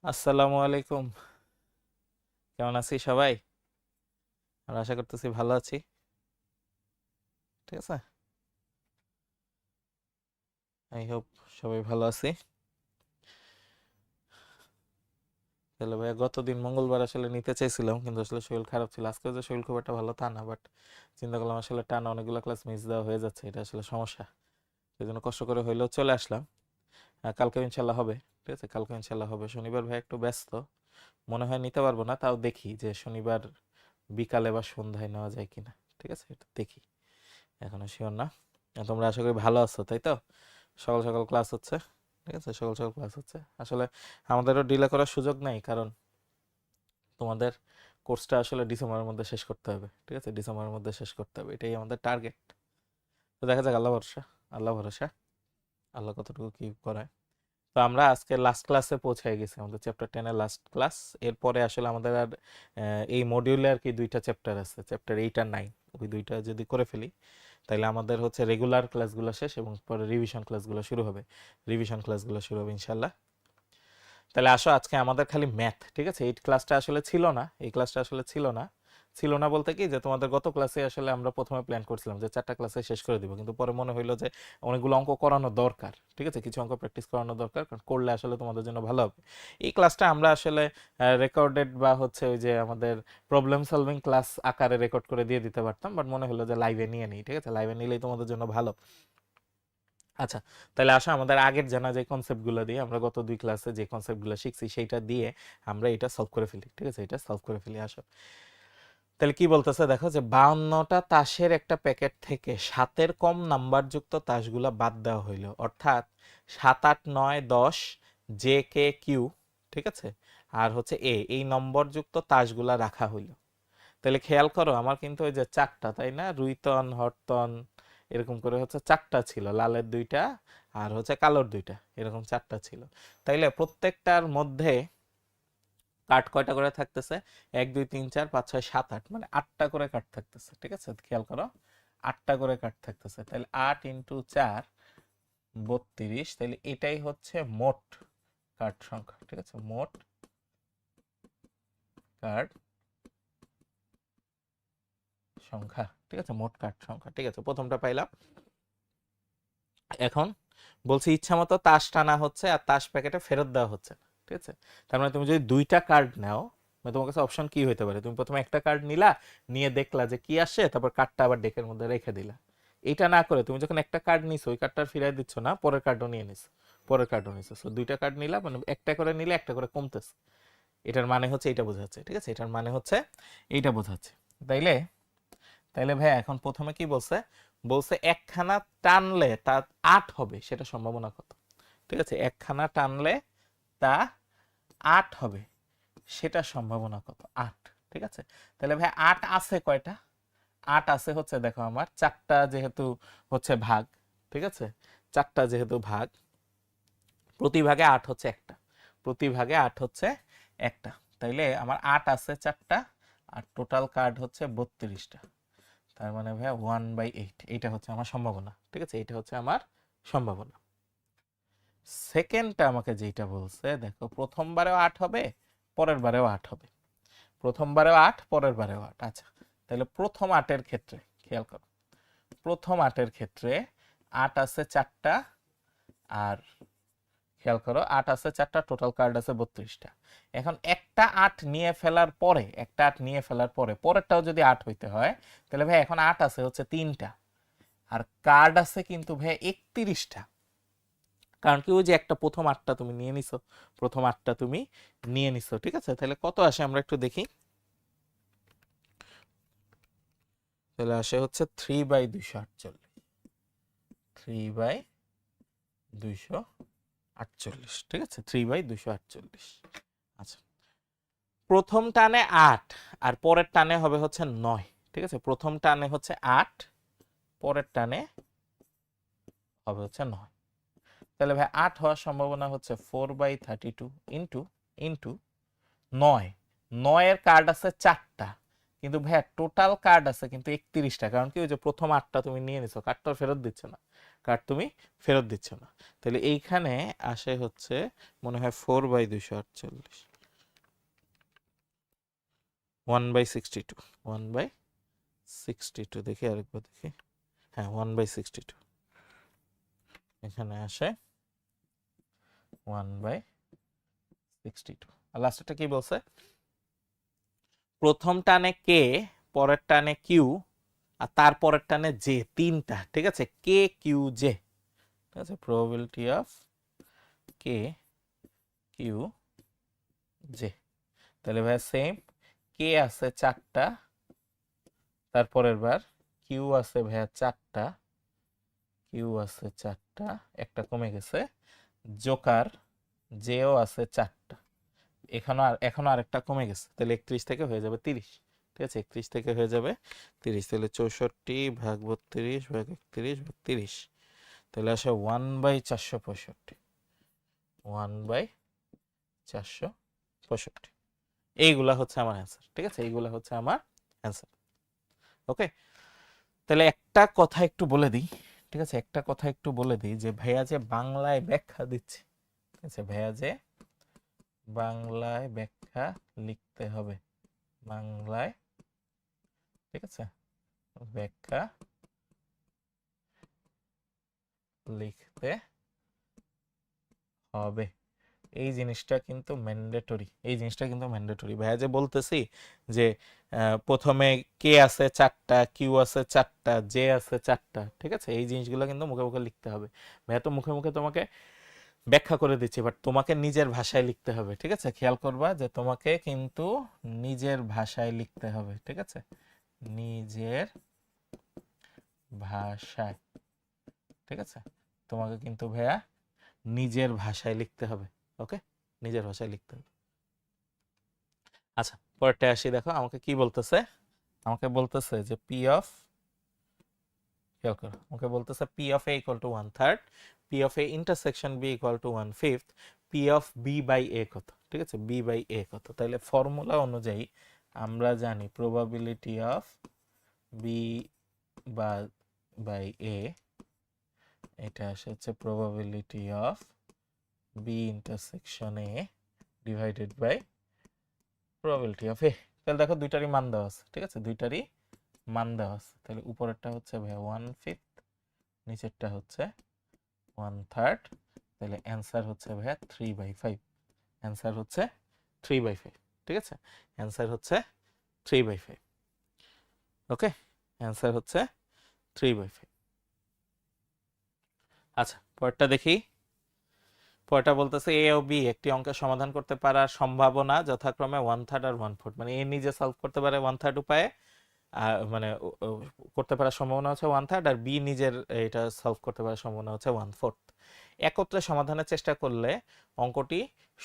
আসসালামু আলাইকুম। কেমন আছি সবাই? আর আশা করতেছি ভালো আছি। ঠিক আছে, আই হোপ সবাই ভালো আছি। তাহলে ভাইয়া গতদিন মঙ্গলবার আসলে নিতে চাইছিলাম, কিন্তু আসলে শরীর খারাপ ছিল। আজকে যে শরীর খুব একটা ভালো তা না, বাট চিন্তা করলাম আসলে টানা অনেকগুলো ক্লাস মিস দেওয়া হয়ে যাচ্ছে, এটা আসলে সমস্যা। সেই জন্য কষ্ট করে হইলেও চলে আসলাম। কালকে ইনশাল্লাহ হবে। ঠিক আছে, কালকে ইনশাল্লাহ হবে। শনিবার ভাই একটু ব্যস্ত, মনে হয় নিতে পারবো না, তাও দেখি যে শনিবার বিকালে বা সন্ধ্যায় নেওয়া যায় কিনা। ঠিক আছে, এটা দেখি, এখনো শিওর না। তোমরা আশা করি ভালো আছো, তাই তো? সকাল সকাল ক্লাস হচ্ছে। ঠিক আছে, সকাল সকাল ক্লাস হচ্ছে। আসলে আমাদেরও ডিলে করার সুযোগ নেই, কারণ তোমাদের কোর্সটা আসলে ডিসেম্বরের মধ্যে শেষ করতে হবে। ঠিক আছে, ডিসেম্বরের মধ্যে শেষ করতে হবে, এটাই আমাদের টার্গেট। তো দেখা যাক, আল্লাহ ভরসা। আল্লাহ ভরসা, আল্লাহ কতটুকু কি করায়। তো আমরা আজকে লাস্ট ক্লাসে পৌঁছে গেছি, আমাদের চ্যাপ্টার 10 এর লাস্ট ক্লাস। এরপরে আসলে আমাদের আর এই মডিউলে আর কি দুইটা চ্যাপ্টার আছে, চ্যাপ্টার 8 আর 9। ওই দুইটা যদি করে ফেলি তাহলে আমাদের হচ্ছে রেগুলার ক্লাসগুলো শেষ, এবং পরে রিভিশন ক্লাসগুলো শুরু হবে। রিভিশন ক্লাসগুলো শুরু হবে ইনশাল্লাহ। তাহলে আসো, আজকে আমাদের খালি ম্যাথ। ঠিক আছে, এই ক্লাসটা আসলে ছিল না, এই ক্লাসটা আসলে ছিল না। ছিল না বলতে কি, যে তোমাদের গত ক্লাসে আসলে আমরা প্রথমে প্ল্যান করছিলাম যে 4টা ক্লাসে শেষ করে দিব, কিন্তু পরে মনে হইলো যে অনেকগুলো অঙ্ক করানো দরকার। ঠিক আছে, কিছু অঙ্ক প্র্যাকটিস করানো দরকার, কারণ করলে আসলে তোমাদের জন্য ভালো হবে। এই ক্লাসটা আমরা আসলে রেকর্ডেড বা হচ্ছে ওই যে আমাদের প্রবলেম সলভিং ক্লাস আকারে রেকর্ড করে দিয়ে দিতে পারতাম, বাট মনে হলো যে লাইভে নিয়ে নিই। ঠিক আছে, লাইভে নিলেই তোমাদের জন্য ভালো। আচ্ছা, তাহলে আসো আমাদের আগের জানা যে কনসেপ্টগুলো দিয়ে, আমরা গত 2 ক্লাসে যে কনসেপ্টগুলো শিখছি সেইটা দিয়ে আমরা এটা সলভ করে ফেলি। ঠিক আছে, এটা সলভ করে ফেলি, আসো। তাহলে কি বলতেছে দেখো, যে 52টা তাসের একটা প্যাকেট থেকে 7-এর কম নাম্বারযুক্ত তাসগুলা বাদ দেওয়া হইলো, অর্থাৎ 7, 8, 9, 10 জে কে কিউ। ঠিক আছে, আর হচ্ছে এই নম্বরযুক্ত তাসগুলা রাখা হইলো। তাহলে খেয়াল করো, আমার কিন্তু ওই যে চারটা, তাই না, রুইতন, হরতন, এরকম করে হচ্ছে চারটা ছিল, লালের দুইটা আর হচ্ছে কালোর দুইটা, এরকম চারটা ছিল। তাইলে প্রত্যেকটার মধ্যে কাঠ কয়টা করে থাকতেছে? 1, 2, 3, 4, 5, 6, 7, 8, মানে 8টা করে কাঠ থাকতেছে। ঠিক আছে, খেয়াল করো, 8টা করে কাঠ থাকতেছে। তাহলে 8 ইন্টু 4 32। তাহলে এটাই হচ্ছে মোট কাঠ সংখ্যা। ঠিক আছে, মোট কাঠ সংখ্যা। ঠিক আছে, মোট কাঠ সংখ্যা। ঠিক আছে, প্রথমটা পাইলাম। এখন বলছি ইচ্ছা মতো তাস টানা হচ্ছে আর তাস প্যাকেটে ফেরত দেওয়া হচ্ছে না। ঠিক আছে, তার মানে তুমি যদি দুইটা কার্ড নাও, মানে তোমার কাছে অপশন কি হইতে পারে? তুমি প্রথমে একটা কার্ড নিলা, নিয়ে দেখলা যে কি আসে, তারপর কার্ডটা আবার ডেকের মধ্যে রেখে দিলা। এটা না করে তুমি যখন একটা কার্ড নিছো, ওই কার্ডটা ফিরাই দিচ্ছ না, পরের কার্ডও নিয়ে নিছো, পরের কার্ডও নিছো। সো দুইটা কার্ড নিলা, মানে একটা করে নিলে একটা করে কমতেছে। এটার মানে হচ্ছে এটা বোঝাচ্ছে। ঠিক আছে, এটার মানে হচ্ছে এইটা বোঝাচ্ছে। তাইলে তাইলে ভাই এখন প্রথমে কি বলছে? বলছে একখানা টানলে তা 8 হবে, সেটা সম্ভাবনা কত? ঠিক আছে, একখানা টানলে তা 8 হবে, সেটা সম্ভাবনা কত? 8। ঠিক আছে, তাহলে ভাই 8 আছে কয়টা? 8 আছে হচ্ছে, দেখো আমার চারটা যেহেতু হচ্ছে ভাগ। ঠিক আছে, চারটা যেহেতু ভাগ, প্রতি ভাগে 8 হচ্ছে একটা, প্রতি ভাগে 8 হচ্ছে একটা। তাইলে আমার 8 আছে চারটা, আর টোটাল কার্ড হচ্ছে 32টা। তার মানে ভাইয়া 1/8, এইটা হচ্ছে আমার সম্ভাবনা। ঠিক আছে, এইটা হচ্ছে আমার সম্ভাবনা। সেকেন্ডটা আমাকে যেটা বলছে, দেখো প্রথমবারেও 8 হবে, পরের বারেও 8 হবে। প্রথমবারেও 8, পরের বারেও 8। আচ্ছা, তাহলে প্রথম 8-এর ক্ষেত্রে খেয়াল করো, প্রথম 8-এর ক্ষেত্রে 8 আছে চারটা, আর খেয়াল করো 8 আছে চারটা, টোটাল কার্ড আছে 32টা। এখন একটা 8 নিয়ে ফেলার পরে, একটা 8 নিয়ে ফেলার পরে পরেরটাও যদি 8 হইতে হয়, তাহলে ভাই এখন 8 আছে হচ্ছে 3টা, আর কার্ড আছে কিন্তু ভাই 31টা। কারণ কি, ওই যে একটা প্রথম 8টা তুমি নিয়ে নিছো, প্রথম 8টা তুমি নিয়ে নিছো। ঠিক আছে, তাহলে কত আসে আমরা একটু দেখি। তাহলে আসে হচ্ছে 3/248, 3/248। ঠিক আছে, 3/248। আচ্ছা, প্রথম টানে 8, আর পরের টানে হবে হচ্ছে 9। ঠিক আছে, প্রথম টানে হচ্ছে 8, পরের টানে হবে হচ্ছে 9। তাহলে ভাই 8 হওয়ার সম্ভাবনা হচ্ছে 4/32 ইন্টু ইন্টু 9। 9-এর কার্ড আছে চারটা, কিন্তু ভাইয়া টোটাল কার্ড আছে কিন্তু 31টা, কারণ কি ওই যে প্রথম 8টা তুমি নিয়ে নিছো, কার্ডটা ফেরত দিচ্ছ না, কার্ড তুমি ফেরত দিচ্ছ না। তাহলে এইখানে আসে হচ্ছে মনে হয় 4/248, 1/62, 1/62 দেখি আরেকবার দেখি, হ্যাঁ 1/62, এখানে আসে 1/62। আর লাস্টেরটা কি বলছে, প্রথম টানে কে, পরের টানে কিউ, আর তারপরের টানে জে, 3টা, ঠিক আছে, কে কিউ জে, ঠিক আছে, probability of K Q J. তাহলে ভাই সেম, কে আছে 4টা, তারপরের বার কিউ আছে ভাইয়া 4টা, কিউ আছে 4টা, একটা কমে গেছে, জোকার জেও আছে 4টা, এখনো আরেকটা কমে গেছে, তাহলে 31 থেকে হয়ে যাবে 30, ঠিক আছে, 31 থেকে হয়ে যাবে 30, তাহলে 64 ভাগ 32 ভাগ 31 ভাগ 30, তাহলে আসে 1/465, 1/465, এইগুলা হচ্ছে আমার অ্যান্সার, ঠিক আছে, এইগুলা হচ্ছে আমার অ্যান্সার। ওকে, তাহলে একটা কথা একটু বলে দিই, ঠিক আছে, একটা কথা একটু বলে দিই যে ভাইয়া যে বাংলায় ব্যাখ্যা দিচ্ছে, ঠিক আছে, ভাইয়া যে বাংলায় ব্যাখ্যা লিখতে হবে, বাংলায়, ঠিক আছে, ব্যাখ্যা লিখতে হবে, এই জিনিসটা কিন্তু ম্যান্ডেটরি, এই জিনিসটা কিন্তু ম্যান্ডেটরি। ভাইয়া যে বলতেছি যে প্রথমে কে আছে 4টা, কিউ আছে 4টা, জে আছে 4টা, ঠিক আছে, এই জিনিসগুলো কিন্তু মুখে মুখে লিখতে হবে। ভাইয়া তো মুখে মুখে তোমাকে ব্যাখ্যা করে দিচ্ছি, বাট তোমাকে নিজের ভাষায় লিখতে হবে, ঠিক আছে, খেয়াল করবা যে তোমাকে কিন্তু নিজের ভাষায় লিখতে হবে, ঠিক আছে, নিজের ভাষায়, ঠিক আছে, তোমাকে কিন্তু ভাইয়া নিজের ভাষায় লিখতে হবে। ওকে, নিজের ভাষায় লিখতে হবে। আচ্ছা, পরেরটা আসি, দেখো আমাকে কি বলতেছে, আমাকে বলতেছে যে পি অফ, খেয়াল করো, আমাকে বলতেছে P of A equal to 1/3, P of A intersection B equal to 1/5, P of B by A কত, ঠিক আছে, বি বাই এ কত। তাহলে ফর্মুলা অনুযায়ী আমরা জানি probability of B by A, এটা আসে হচ্ছে probability of B intersection A divided by probability of A. তাহলে দেখো দুইটারই মান দেওয়া আছে, ঠিক আছে, দুইটারই মান দেওয়া আছে। তাহলে উপরেরটা হচ্ছে ভাই 1/5, নিচেরটা হচ্ছে 1/3, তাহলে অ্যান্সার হচ্ছে ভাইয়া 3/5, অ্যান্সার হচ্ছে 3/5, ঠিক আছে, অ্যান্সার হচ্ছে 3/5। ওকে, অ্যান্সার হচ্ছে 3/5। আচ্ছা, পরেরটা দেখি, পরেরটা বলতেছে এ ও বি একটি অঙ্কের সমাধান করতে পারার সম্ভাবনা যথাক্রমে 1/3 আর 1/4, মানে এ নিজে সলভ করতে পারে 1/3 উপায়ে, মানে করতে পারার সম্ভাবনা হচ্ছে 1/3, আর বি নিজের এটা সলভ করতে পারার সম্ভাবনা হচ্ছে 1/4। একত্রে সমাধানের চেষ্টা করলে অঙ্কটি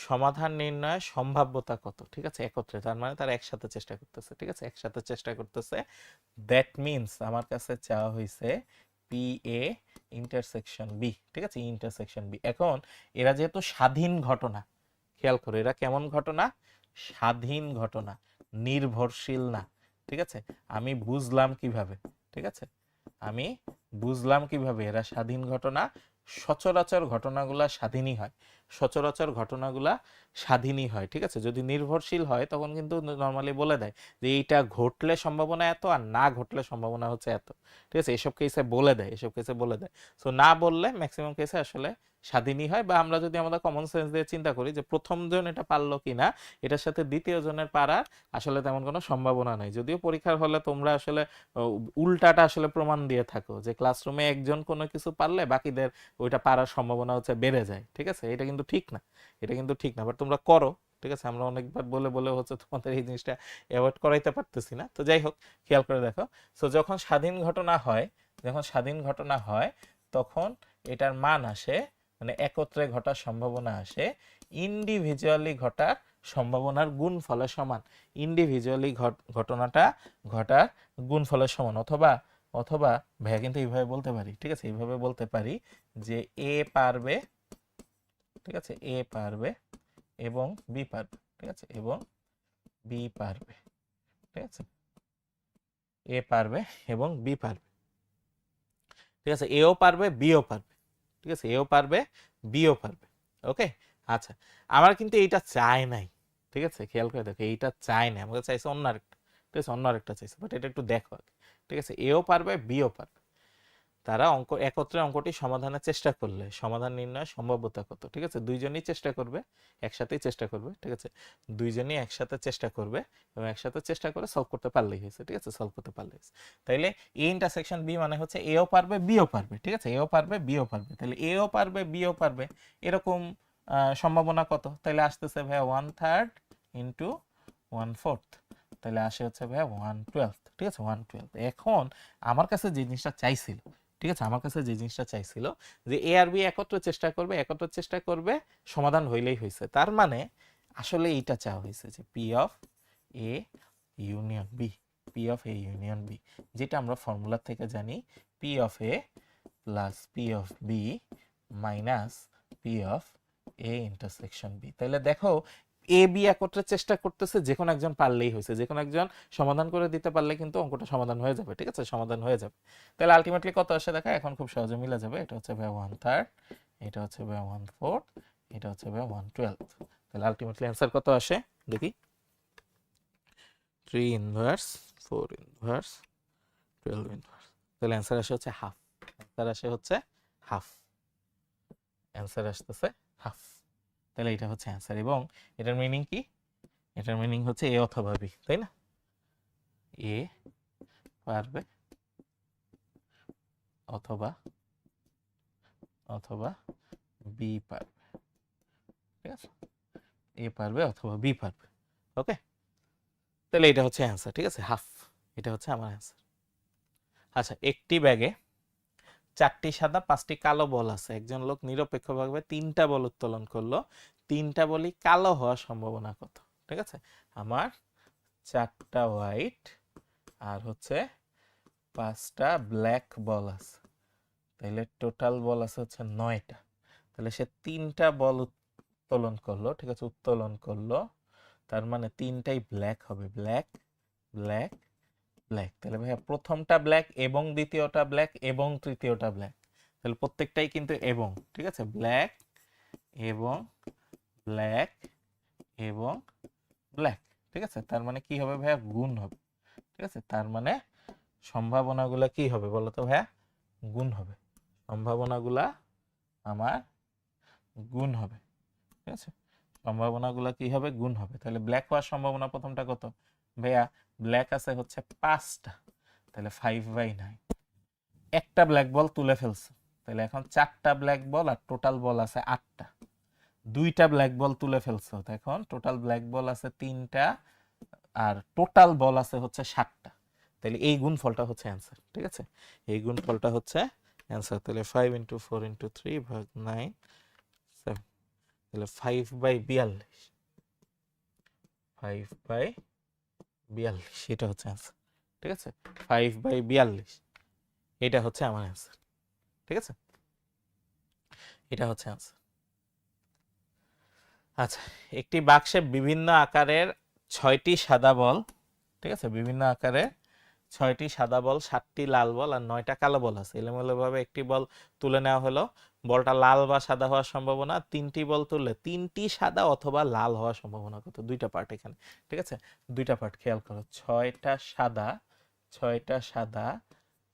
সমাধান নির্ণয়ের সম্ভাব্যতা কত, ঠিক আছে, একত্রে, তার মানে তারা একসাথে চেষ্টা করতেছে, ঠিক আছে, একসাথে চেষ্টা করতেছে। দ্যাট মিনস আমার কাছে চাওয়া হয়েছে পি এ ইন্টারসেকশন বি, ঠিক আছে, ইন্টারসেকশন বি। এখন এরা যেহেতু স্বাধীন ঘটনা, খেয়াল করো এরা কেমন ঘটনা, স্বাধীন ঘটনা, নির্ভরশীল না, ঠিক আছে, আমি বুঝলাম কিভাবে, ঠিক আছে, আমি বুঝলাম কিভাবে এরা স্বাধীন ঘটনা, সচরাচর ঘটনাগুলা স্বাধীনই হয়, সচরাচর ঘটনাগুলা স্বাধীনই হয়, ঠিক আছে। যদি নির্ভরশীল হয় তখন কিন্তু নর্মালি বলে দেয় যে এইটা ঘটলে সম্ভাবনা এত, আর না ঘটলে সম্ভাবনা হচ্ছে এত, ঠিক আছে, এসব কেসে বলে দেয়, এসব কেসে বলে দেয়। সো না বললে ম্যাক্সিমাম কেসে আসলে স্বাধীনই হয়। বা আমরা যদি আমাদের কমন সেন্স দিয়ে চিন্তা করি যে প্রথম জন এটা পারলো কিনা, এটার সাথে দ্বিতীয় জনের পারার আসলে তেমন কোনো সম্ভাবনা নাই। যদিও পরীক্ষার হলে তোমরা আসলে উল্টাটা আসলে প্রমাণ দিয়ে থাকো যে ক্লাসরুমে একজন কোনো কিছু পারলে বাকিদের ওইটা পারার সম্ভাবনা হচ্ছে বেড়ে যায়, ঠিক আছে, এটা কিন্তু ঠিক না, এটা কিন্তু ঠিক না, বাট তোমরা করো, ঠিক আছে, আমরা অনেকবার বলে বলে হচ্ছে তোমাদের এই জিনিসটা অ্যাভয়েড করাইতে পারতেছি না। তো যাই হোক, খেয়াল করে দেখো, সো যখন স্বাধীন ঘটনা হয়, যখন স্বাধীন ঘটনা হয় তখন এটার মান আসে, মানে একত্রে ঘটার সম্ভাবনা আসে ইন্ডিভিজুয়ালি ঘটার সম্ভাবনার গুণফলের সমান, ইন্ডিভিজুয়ালি ঘটনাটা ঘটার গুণফলের সমান। অথবা অথবা ভাইয়া কিন্তু এইভাবে বলতে পারি, ঠিক আছে, এইভাবে বলতে পারি যে এ পারবে, ঠিক আছে, এ পারবে এবং বি পারবে, ঠিক আছে, এবং বি পারবে, ঠিক আছে, এ পারবে এবং বি পারবে, ঠিক আছে, এও পারবে বিও পারবে, ঠিক আছে, এও পারবে বিও পারবে। ওকে, আচ্ছা, আমার কিন্তু এইটা চাই নাই, ঠিক আছে, খেয়াল করে দেখো এইটা চাই না, আমাকে চাইছে অন্য আরেকটা, ঠিক আছে, অন্য আরেকটা চাইছে, বাট এটা একটু দেখো আগে, ঠিক আছে, এও পারবে বিও পারবে। তারা একত্রে অঙ্কটি সমাধানের চেষ্টা করলে সমাধান নির্ণয় সম্ভাব্যতা কত, ঠিক আছে, দুইজনই চেষ্টা করবে, একসাথেই চেষ্টা করবে, ঠিক আছে, দুইজনই একসাথে চেষ্টা করবে এবং একসাথে চেষ্টা করে সলভ করতে পারলেই হয়েছে, ঠিক আছে, সলভ করতে পারলেই হয়েছে। তাইলে এ ইন্টারসেকশন বি মানে হচ্ছে এও পারবে বিও পারবে, ঠিক আছে, এও পারবে বিও পারবে, তাহলে এও পারবে বিও পারবে, এরকম সম্ভাবনা কত, তাহলে আসতেছে ভাইয়া 1/3 ইন্টু 1/4, তাহলে আসে হচ্ছে ভাইয়া 1/12, ঠিক আছে, 1/12। এখন আমার কাছে যে জিনিসটা চাইছিল, ঠিক আছে, আমার কাছে যে জিনিসটা চাইছিল যে এ আর বি একত্রে চেষ্টা করবে, একত্রে চেষ্টা করবে, সমাধান হইলেই হয়েছে, তার মানে আসলে এইটা চাওয়া হয়েছে যে P of A union B, P of A union B, যেটা আমরা ফর্মুলা থেকে জানি P of A plus P of B minus P of A intersection B. তাহলে দেখো এ বি একত্রে চেষ্টা করতেছে, যে কোনো একজন পারলেই হয়েছে, যে কোনো একজন সমাধান করে দিতে পারলে কিন্তু অঙ্কটা সমাধান হয়ে যাবে, ঠিক আছে, সমাধান হয়ে যাবে। তাহলে আলটিমেটলি কত আসে দেখা এখন খুব সহজে মিলে যাবে, এটা হচ্ছে ভাই 1/3, এটা হচ্ছে ভাই 1/4, এটা হচ্ছে ভাই 1/12। তাহলে আলটিমেটলি অ্যান্সার কত আসে দেখি, 3 ইনভার্স 4 ইনভার্স 12 ইনভার্স, তাহলে অ্যান্সার আসে হচ্ছে হাফ, অ্যান্সার আসে হচ্ছে হাফ, অ্যান্সার আসতেছে হাফ। তাহলে এটা হচ্ছে অ্যান্সার, এবং এটার মিনিং কি, এটার মিনিং হচ্ছে এ অথবা বি, তাই না, এ পারবে অথবা অথবা বি পারবে, ঠিক আছে, এ পারবে অথবা বি পারবে। ওকে, তাহলে এটা হচ্ছে অ্যান্সার, ঠিক আছে, হাফ, এটা হচ্ছে আমার অ্যান্সার। আচ্ছা, একটি ব্যাগে 4টি সাদা 5টি কালো বল আছে, একজন লোক নিরপেক্ষভাবে 3টা বল উত্তোলন করলো, 3টা বলই কালো হওয়ার সম্ভাবনা কত, ঠিক আছে, আমার 4টা হোয়াইট আর হচ্ছে 5টা ব্ল্যাক বল আছে, তাহলে টোটাল বল আছে হচ্ছে 9টা, তাহলে সে 3টা বল উত্তোলন করলো, ঠিক আছে, উত্তোলন করলো, তার মানে 3টাই ব্ল্যাক হবে, ব্ল্যাক ব্ল্যাক ব্ল্যাক, তাহলে ভাইয়া প্রথমটা ব্ল্যাক এবং দ্বিতীয়টা ব্ল্যাক এবং তৃতীয়টা ব্ল্যাক, তাহলে প্রত্যেকটাই কিন্তু এবং, ঠিক আছে, ব্ল্যাক এবং ব্ল্যাক এবং ব্ল্যাক, ঠিক আছে, তার মানে কি হবে ভাইয়া গুণ হবে, ঠিক আছে, তার মানে সম্ভাবনাগুলা কি হবে বলো তো ভাইয়া, গুণ হবে, সম্ভাবনাগুলা আমার গুণ হবে, ঠিক আছে, সম্ভাবনাগুলা কি হবে গুণ হবে। তাহলে ব্ল্যাক হওয়ার সম্ভাবনা প্রথমটা কত ভাইয়া, ব্ল্যাক আছে হচ্ছে 5টা, তাহলে 5/9, একটা ব্ল্যাক বল তুলে ফেলছে, তাহলে এখন 4টা ব্ল্যাক বল আর টোটাল বল আছে 8টা, 2টা ব্ল্যাক বল তুলে ফেলছো, এখন টোটাল ব্ল্যাক বল আছে 3টা আর টোটাল বল আছে হচ্ছে 7টা, তাহলে এই গুণফলটা হচ্ছে অ্যান্সার, ঠিক আছে, এই গুণফলটা হচ্ছে অ্যান্সার। তাহলে 5 × 4 × 3 ভাগ 9 7, তাহলে 5/42, 5/42, এটা হচ্ছে অ্যান্সার, ঠিক আছে, 5/42, এটা হচ্ছে আমার অ্যান্সার, ঠিক আছে, এটা হচ্ছে অ্যান্সার। আচ্ছা, একটি বাক্সে বিভিন্ন আকারের 6টি সাদা বল, ঠিক আছে, বিভিন্ন আকারের 6টি সাদা বল, 7টি লাল বল আর 9টা কালো বল আছে, এলোমেলোভাবে একটি বল তুলে নেওয়া হলো, বলটা লাল বা সাদা হওয়ার সম্ভাবনা, 3টি বল তুললে 3টি সাদা অথবা লাল হওয়ার সম্ভাবনা কত, দুইটা পার্ট এখানে, ঠিক আছে, দুইটা পার্ট খেয়াল করো, 6টা সাদা 6টা সাদা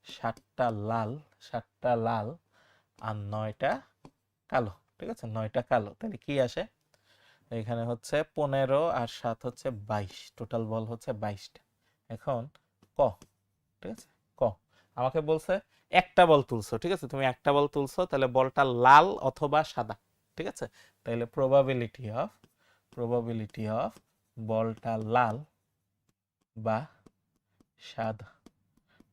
7টা লাল 7টা লাল আর 9টা কালো, ঠিক আছে, 9টা কালো, তাহলে কি আসে, এখানে হচ্ছে 15 আর 7 হচ্ছে 22, টোটাল বল হচ্ছে 22টা। এখন ক, ঠিক আছে, ক আমাকে বলছে একটা বল তুলছো, ঠিক আছে, তুমি একটা বল তুলছো, তাহলে বলটা লাল অথবা সাদা, ঠিক আছে, তাহলে প্রবাবিলিটি অফ বলটা লাল বা সাদা,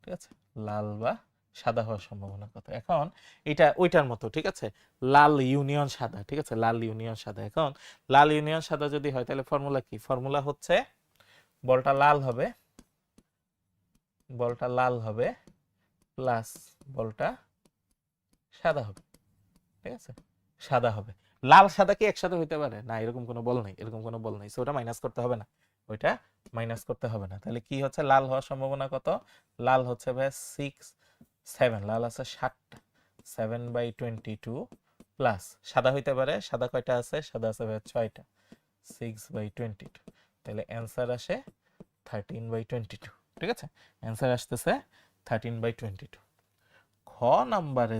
ঠিক আছে, লাল বা সাদা হওয়ার সম্ভাবনা কত, এখন এটা ওইটার মতো, ঠিক আছে, লাল ইউনিয়ন সাদা, ঠিক আছে, লাল ইউনিয়ন সাদা, এখন লাল ইউনিয়ন সাদা যদি হয় তাহলে ফর্মুলা কি, ফর্মুলা হচ্ছে বলটা লাল হবে প্লাস বলটা সাদা হবে, ঠিক আছে, সাদা হবে, লাল সাদা কি একসাথে হইতে পারে না, এরকম কোনো বল নাই, এরকম কোনো বল নাই, সো ওটা মাইনাস করতে হবে না, ওইটা মাইনাস করতে হবে না। তাহলে কি হচ্ছে, লাল হওয়ার সম্ভাবনা কত? লাল হচ্ছে ভাই 7, লাল আছে 7টা, 7/22 প্লাস সাদা হইতে পারে, সাদা কয়টা আছে? সাদা আছে ভাই 6টা, 6/22। তাহলে অ্যান্সার আসে 13/22। ঠিক আছে, অ্যান্সার আসতেছে 13/22। খ নাম্বারে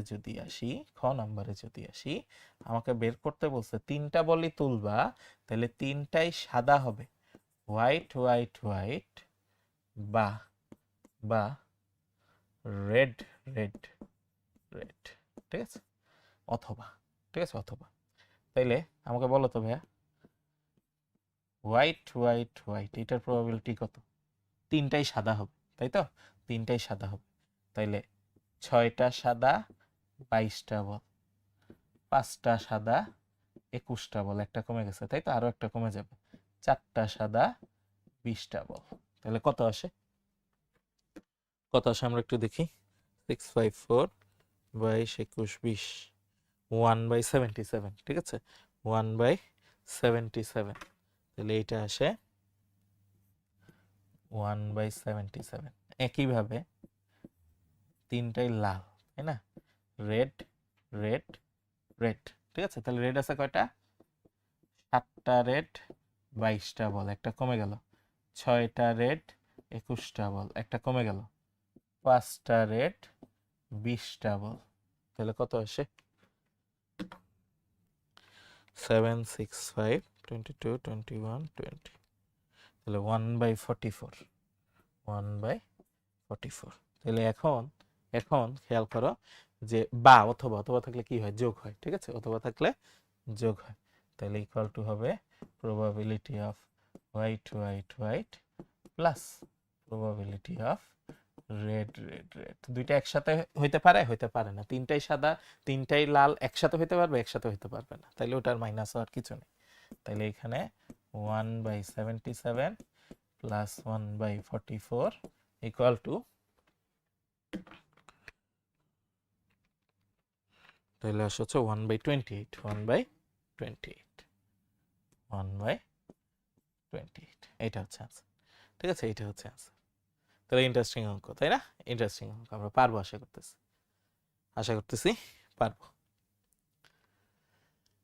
যদি আসি, আমাকে বের করতে বলছে 3টা বলই তুলবা, তাহলে 3টাই সাদা হবে, হোয়াইট হোয়াইট হোয়াইট বা বা রেড রেড রেড। ঠিক আছে, অথবা, ঠিক আছে, অথবা। তাইলে আমাকে বলো তো ভাইয়া, হোয়াইট হোয়াইট হোয়াইট এটার প্রবাবিলিটি কত? 3টাই সাদা হবে, তাই তো? 3টাই সাদা হবে। তাইলে 6টা সাদা 22টা বল, 5টা সাদা 21টা বল, একটা কমে গেছে, তাই তো? আরো একটা কমে যাবে। 4টা সাদা 20টা বল। তাহলে কত আসে? আমরা একটু দেখি। 654 22 21 20, 1/77। ঠিক আছে, 1/77। তাহলে এইটা আসে 1/77। একইভাবে 3টাই লাল, তাই না? Red red red. ঠিক আছে, তাহলে রেড আছে কয়টা? 7টা রেড 22টা বল, একটা কমে গেল। 6টা রেড 21টা বল, একটা কমে গেল। 5টা রেড 20টা বল। তাহলে কত আসে? 7 6 5 22 21 20। তাহলে 1/44, 1/44। তাহলে এখন খেয়াল করো যে বা অথবা, থাকলে কি হয়? যোগ হয়। ঠিক আছে, অথবা থাকলে যোগ হয়। তাহলে ইকুয়াল টু হবে probability off white white white plus probability of red red red. দুইটা একসাথে হইতে পারে? হইতে পারে না। 3টাই সাদা 3টাই লাল একসাথে হইতে পারবে? একসাথে হইতে পারবে না। তাইলে ওটার মাইনাস হওয়ার কিছু নেই। তাইলে এখানে 1/77 প্লাস 1/44 ইকুয়াল টু, তাহলে আসে হচ্ছে 1/28, 1/28, 1/28। এইটা হচ্ছে আনসার। ঠিক আছে, এইটা হচ্ছে আনসার। তাহলে ইন্টারেস্টিং অঙ্ক, তাই না? ইন্টারেস্টিং অঙ্ক, আমরা পারবো আশা করতেছি পারবো।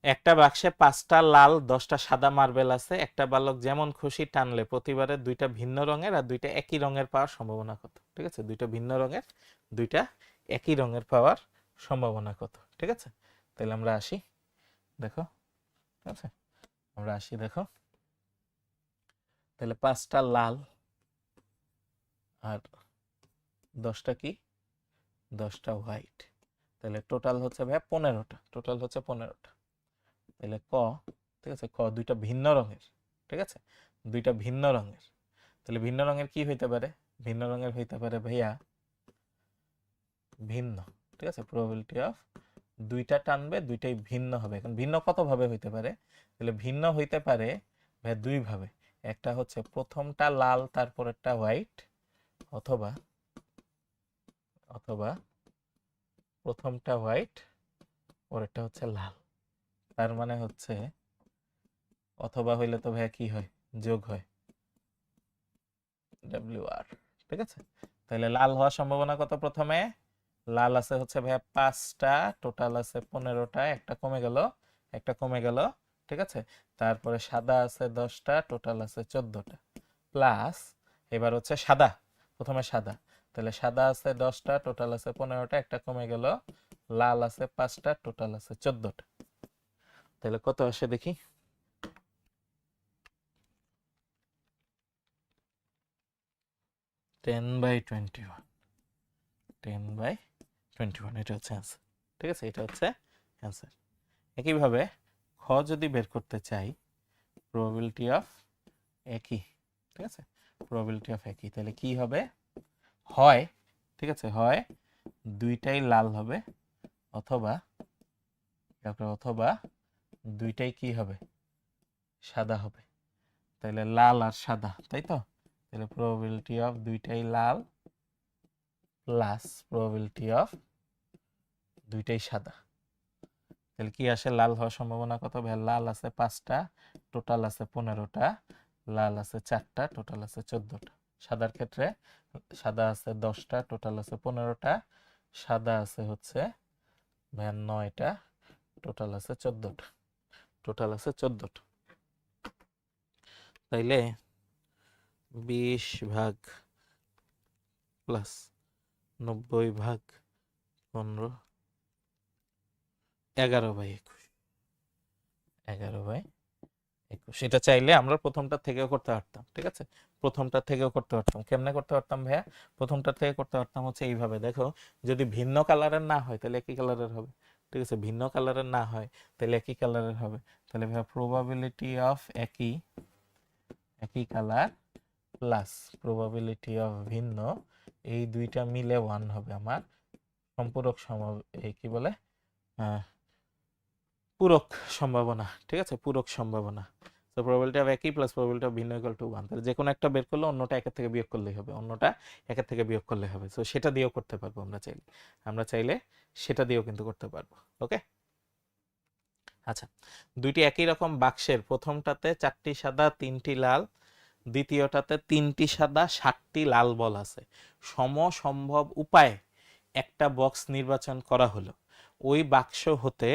একটা বাক্সে 5টা লাল 10টা সাদা মার্বেল আছে। একটা বালক যেমন খুশি টানলে প্রতিবারে 2টা ভিন্ন রঙের আর 2টা একই রঙের পাওয়ার সম্ভাবনা কত? ঠিক আছে, 2টা ভিন্ন রঙের 2টা একই রঙের পাওয়ার সম্ভাবনা কত? ঠিক আছে, তাহলে আমরা আসি, দেখো। ঠিক আছে, আমরা আসি, দেখো। তাহলে 5টা লাল আর 10টা কি? 10টা হোয়াইট। তাহলে টোটাল হচ্ছে ভাই 15টা, তাহলে ক, ঠিক আছে, ক 2টা ভিন্ন রঙের। ঠিক আছে, 2টা ভিন্ন রঙের। তাহলে ভিন্ন রঙের কি হইতে পারে? ভিন্ন রঙের হইতে পারে ভাইয়া ভিন্ন। ঠিক আছে, প্রবাবিলিটি অফ 2টা টানবে 2টাই ভিন্ন হবে। এখন ভিন্ন কত ভাবে হইতে পারে? তাহলে ভিন্ন হইতে পারে ভাইয়া 2 ভাবে। একটা হচ্ছে প্রথমটা লাল তারপরেরটা হোয়াইট, অথবা প্রথমটা হোয়াইট পরেরটা হচ্ছে লাল। তার মানে হচ্ছে অথবা হইলে তো ভাইয়া কি হয়? যোগ হয়, WR। ঠিক আছে, তাহলে লাল হওয়ার সম্ভাবনা কত? প্রথমে লাল আছে হচ্ছে ভাইয়া 5টা, টোটাল আছে 15টা, একটা কমে গেল। ঠিক আছে, তারপরে সাদা আছে 10টা, টোটাল আছে 14টা, প্লাস এবার হচ্ছে সাদা, প্রথমে সাদা, তাহলে সাদা আছে 10টা, টোটাল আছে 15টা, একটা কমে গেল। লাল আছে 5টা, টোটাল আছে 14টা। তাহলে কত আসে দেখি? 10/21, 10/21। এটা হচ্ছে অ্যান্সার। ঠিক আছে, এটা হচ্ছে অ্যান্সার। একইভাবে খ যদি বের করতে চাই, প্রবাবিলিটি অফ একই। ঠিক আছে, প্রবাবিলিটি অফ একই, তাহলে কি হবে? হয়, ঠিক আছে, হয় 2টাই লাল হবে, অথবা 2টাই কি হবে? সাদা হবে। তাহলে লাল আর সাদা, তাই তো? তাহলে প্রবাবিলিটি অফ 2টাই লাল প্লাস প্রবাবিলিটি অফ 2টাই সাদা। তাহলে কি আসে? লাল হওয়ার সম্ভাবনা কত ভাই? লাল আছে 5টা, টোটাল আছে 15টা, লাল আছে 4টা, টোটাল আছে 14টা। সাদার ক্ষেত্রে সাদা আছে 10টা, টোটাল আছে 15টা। সাদা আছে হচ্ছে 9টা, টোটাল আছে 14টা। টোটাল আছে 14টা। তাইলে 20 ভাগ প্লাস 90 ভাগ 15, 11/21। 11/21। এটা চাইলে আমরা প্রথমটা থেকেও করতে পারতাম, ঠিক আছে? প্রথমটা থেকেও করতে পারতাম। কেমনে করতে পারতাম ভাইয়া? প্রথমটা থেকে করতে পারতাম হচ্ছে এইভাবে। দেখো, যদি ভিন্ন কালারের না হয় তাহলে একই কালারের হবে, ঠিক আছে? ভিন্ন কালারের না হয় তাহলে একই কালারের হবে। তাহলে ভাইয়া প্রবাবিলিটি অফ একই কালার প্লাস প্রবাবিলিটি অফ ভিন্ন, এই দুইটা মিলে 1 হবে আমার সম্পূরক এই কি বলে, পূরক সম্ভাবনা, ঠিক আছে? পূরক সম্ভাবনা। তো প্রবাবিলিটি অফ একই প্লাস প্রবাবিলিটি অফ ভিন্ন ইকুয়াল টু 1। তাহলে যে কোনো একটা বের করলে অন্যটা একের থেকে বিয়োগ করলেই হবে, অন্যটা একের থেকে বিয়োগ করলে হবে। সো সেটা দিয়েও করতে পারবো আমরা চাইলে সেটা দিয়েও কিন্তু করতে পারবো। ওকে, আচ্ছা। দুইটি একই রকম বাক্সের প্রথমটাতে 4টি সাদা 3টি লাল, দ্বিতীয়টাতে 3টি সাদা 7টি লাল বল আছে। সমসম্ভব উপায়ে একটা বক্স নির্বাচন করা হলো। ওই বাক্স হতে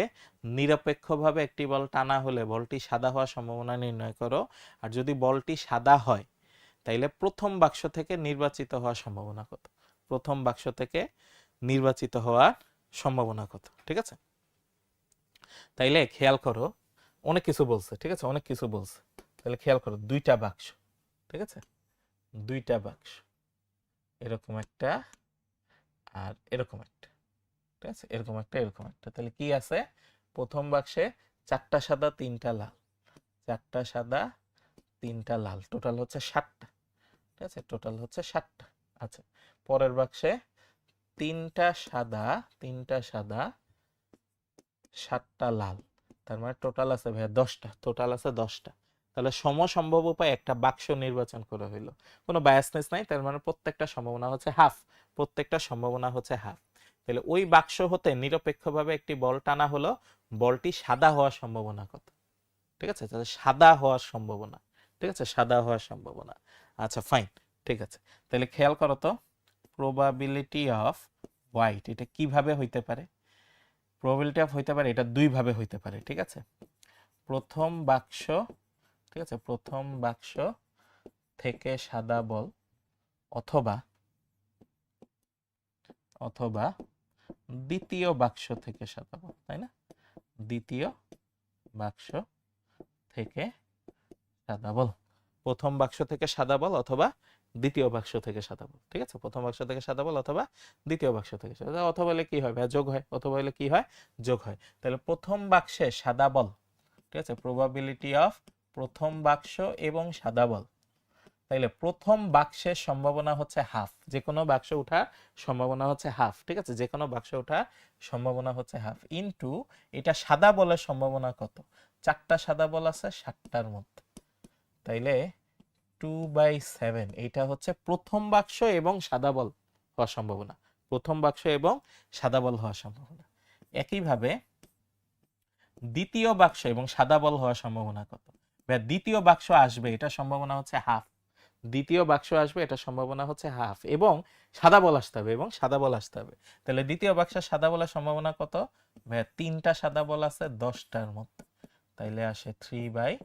নিরপেক্ষভাবে একটি বল টানা হলে বলটি সাদা হওয়ার সম্ভাবনা নির্ণয় করো। আর যদি বলটি সাদা হয় তাইলে প্রথম বাক্স থেকে নির্বাচিত হওয়ার সম্ভাবনা কত? প্রথম বাক্স থেকে নির্বাচিত হওয়ার সম্ভাবনা কত? ঠিক আছে, তাইলে খেয়াল করো, অনেক কিছু বলছে, ঠিক আছে? অনেক কিছু বলছে। তাহলে খেয়াল করো, দুইটা বাক্স, ঠিক আছে? দুইটা বাক্স, এরকম একটা আর এরকম একটা, ঠিক আছে? এরকম একটা, এরকম একটা। তাহলে কি আছে? প্রথম বাক্সে 4টা সাদা 3টা লাল, 4টা সাদা 3টা লাল, টোটাল হচ্ছে 7টা, ঠিক আছে? টোটাল হচ্ছে 7টা। আচ্ছা, পরের বাক্সে 3টা সাদা 7টা লাল, তার মানে টোটাল আছে ভাইয়া 10টা, টোটাল আছে 10টা। তাহলে সমসম্ভব উপায়ে একটা বাক্স নির্বাচন করা হইলো, কোনো বায়াসনেস নাই, তার মানে প্রত্যেকটা সম্ভাবনা হচ্ছে হাফ, প্রত্যেকটা সম্ভাবনা হচ্ছে হাফ। তাহলে ওই বাক্স হতে নিরপেক্ষভাবে একটি বল টানা হলো, বলটি সাদা হওয়ার সম্ভাবনা কত? ঠিক আছে, তাহলে সাদা হওয়ার সম্ভাবনা, ঠিক আছে? সাদা হওয়ার সম্ভাবনা। আচ্ছা ফাইন, ঠিক আছে। তাহলে খেয়াল করো তো, প্রবাবিলিটি অফ হোয়াইট এটা কিভাবে হইতে পারে? প্রবাবিলিটি অফ হইতে পারে, এটা দুই ভাবে হইতে পারে, ঠিক আছে? প্রথম বাক্স, ঠিক আছে, প্রথম বাক্স থেকে সাদা বল অথবা দ্বিতীয় বাক্স থেকে সাদা বল, তাই না? দ্বিতীয় বাক্স থেকে সাদা বল, প্রথম বাক্স থেকে সাদা বল অথবা দ্বিতীয় বাক্স থেকে সাদা বল, ঠিক আছে? প্রথম বাক্স থেকে সাদা বল অথবা দ্বিতীয় বাক্স থেকে সাদা। অথবা হলে কি হয় ভাই? যোগ হয়। অথবা হলে কি হয়? যোগ হয়। তাহলে প্রথম বাক্সে সাদা বল, ঠিক আছে? প্রবাবিলিটি অফ প্রথম বাক্স এবং সাদা বল, তাইলে প্রথম বাক্সের সম্ভাবনা হচ্ছে হাফ, যে কোনো বাক্স ওঠার সম্ভাবনা হচ্ছে হাফ, ঠিক আছে? যে কোনো বাক্স ওঠার সম্ভাবনা হচ্ছে হাফ ইনটু এটা সাদা বলের সম্ভাবনা কত? 4টা সাদা বল আছে 7টার মধ্যে, তাইলে 2/7, এটা হচ্ছে প্রথম বাক্স এবং সাদা বল হওয়ার সম্ভাবনা, প্রথম বাক্স এবং সাদা বল হওয়ার সম্ভাবনা। একইভাবে দ্বিতীয় বাক্স এবং সাদা বল হওয়ার সম্ভাবনা কত? দ্বিতীয় বাক্স আসবে, এটা সম্ভাবনা হচ্ছে হাফ, দ্বিতীয় বাক্স আসবে, এটা সম্ভাবনা হচ্ছে হাফ, এবং সাদা বল আসতে হবে, এবং সাদা বল আসতে হবে। তাহলে দ্বিতীয় বাক্সে সাদা বলের সম্ভাবনা কত? 3টা সাদা বল আছে 10টার মধ্যে, তাইলে আসে 3/20।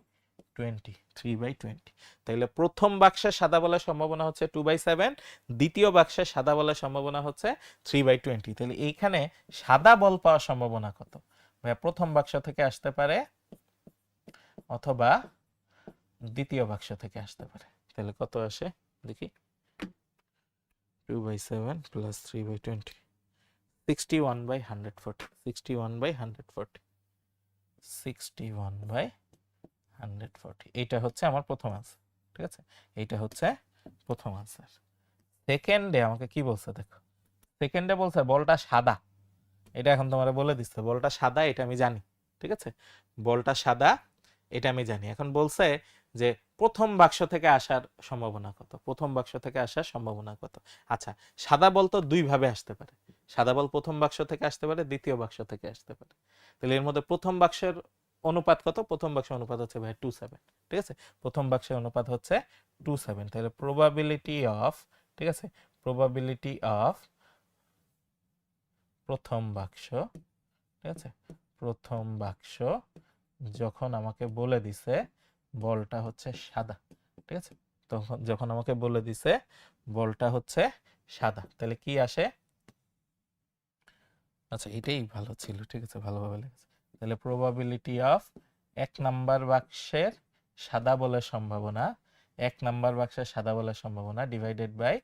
তাইলে প্রথম বাক্সে সাদা বলের সম্ভাবনা হচ্ছে 2/7, দ্বিতীয় বাক্সে সাদা বলের সম্ভাবনা হচ্ছে 3/20। তাহলে এইখানে সাদা বল পাওয়ার সম্ভাবনা কত? প্রথম বাক্স থেকে আসতে পারে অথবা দ্বিতীয় বাক্স থেকে আসতে পারে। তাহলে কত আসে দেখি, 2/7 প্লাস 3/20, 61/140, 61/140, 61/140। এইটা হচ্ছে আমার প্রথম আনসার, ঠিক আছে? এইটা হচ্ছে প্রথম আনসার। সেকেন্ডে আমাকে কি বলছে দেখো, সেকেন্ডে বলছে বলটা সাদা, এটা এখন তোমার বলে দিচ্ছে বলটা সাদা, এটা আমি জানি, ঠিক আছে? বলটা সাদা, এটা আমি জানি। এখন বলছে যে প্রথম বাক্স থেকে আসার সম্ভাবনা কত? প্রথম বাক্স থেকে আসার সম্ভাবনা কত? আচ্ছা, সাদা বল তো দুই ভাবে আসতে পারে, সাদা বল প্রথম বাক্স থেকে আসতে পারে, দ্বিতীয় বাক্স থেকে আসতে পারে। তাহলে এর মধ্যে প্রথম বাক্সের অনুপাত কত? প্রথম বাক্সের অনুপাত হচ্ছে ভাই 2:7, ঠিক আছে? প্রথম বাক্সের অনুপাত হচ্ছে 2:7। তাহলে প্রবাবিলিটি অফ, ঠিক আছে, প্রবাবিলিটি অফ প্রথম বাক্স, ঠিক আছে, প্রথম বাক্স যখন আমাকে বলে দিছে বলটা হচ্ছে সাদা, ঠিক আছে, তখন যখন আমাকে বলে দিছে বলটা হচ্ছে সাদা, তাহলে কি আসে? আচ্ছা এটাই ভালো ছিল, ঠিক আছে, ভালোভাবে লেগেছে। তাহলে প্রবাবিলিটি অফ 1 নাম্বার বাক্সের সাদা বলের সম্ভাবনা, 1 নাম্বার বাক্সের সাদা বলের সম্ভাবনা ডিভাইডেড বাই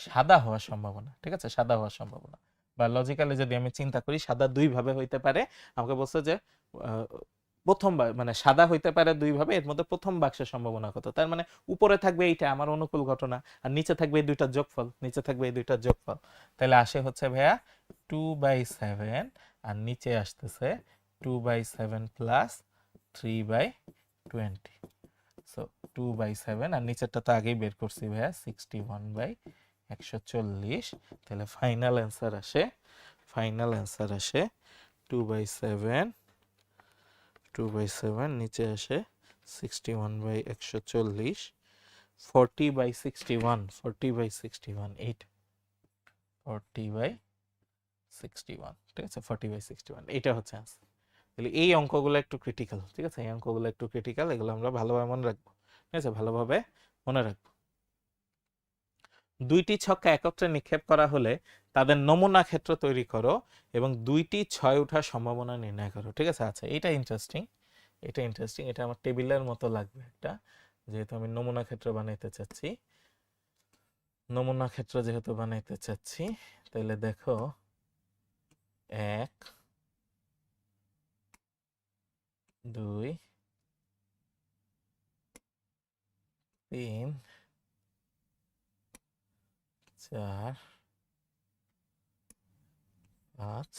সাদা হওয়ার সম্ভাবনা, ঠিক আছে, সাদা হওয়ার সম্ভাবনা। বা লজিক্যালি যদি আমি চিন্তা করি, সাদা দুই ভাবে হইতে পারে। আমাকে বলছে যে প্রথমবার মানে সাদা হইতে পারে দুই ভাবে, এর মধ্যে প্রথম বাক্সের সম্ভাবনা কত? তার মানে উপরে থাকবে এইটা আমার অনুকূল ঘটনা, আর নিচে থাকবে এই দুইটার যোগফল, নিচে থাকবে এই দুইটার যোগফল। তাহলে আসে হচ্ছে ভাইয়া 2/7, আর নিচে আসতেছে 2/7 প্লাস 3/20। সো 2/7, আর নিচেরটা তো আগেই বের করছি ভাইয়া 61/140। তাহলে ফাইনাল অ্যান্সার আসে, ফাইনাল অ্যান্সার আসে 2/7, 2/7 নিচে আসে 61/140, 40/61, 40/61, 8, 40/61, ঠিক আছে, 40/61, এটা হচ্ছে আনসার। তাহলে এই অঙ্কগুলো একটু ক্রিটিক্যাল, ঠিক আছে, এই অঙ্কগুলো একটু ক্রিটিক্যাল, এগুলো আমরা ভালোভাবে মনে রাখবো, ঠিক আছে, ভালোভাবে মনে রাখবো। 2টি ছক্কা একত্রে নিক্ষেপ করা হলে তাদের নমুনা ক্ষেত্র তৈরি করো এবং 2টি 6 ওঠার সম্ভাবনা নির্ণয় করো, ঠিক আছে। আচ্ছা এটা ইন্টারেস্টিং, এটা ইন্টারেস্টিং, এটা আমার টেবিলের মতো লাগবে একটা, যেহেতু আমি নমুনা ক্ষেত্র বানাইতে চাচ্ছি, নমুনা ক্ষেত্র যেহেতু বানাইতে চাচ্ছি, তাহলে দেখো 1 2 3 4 5,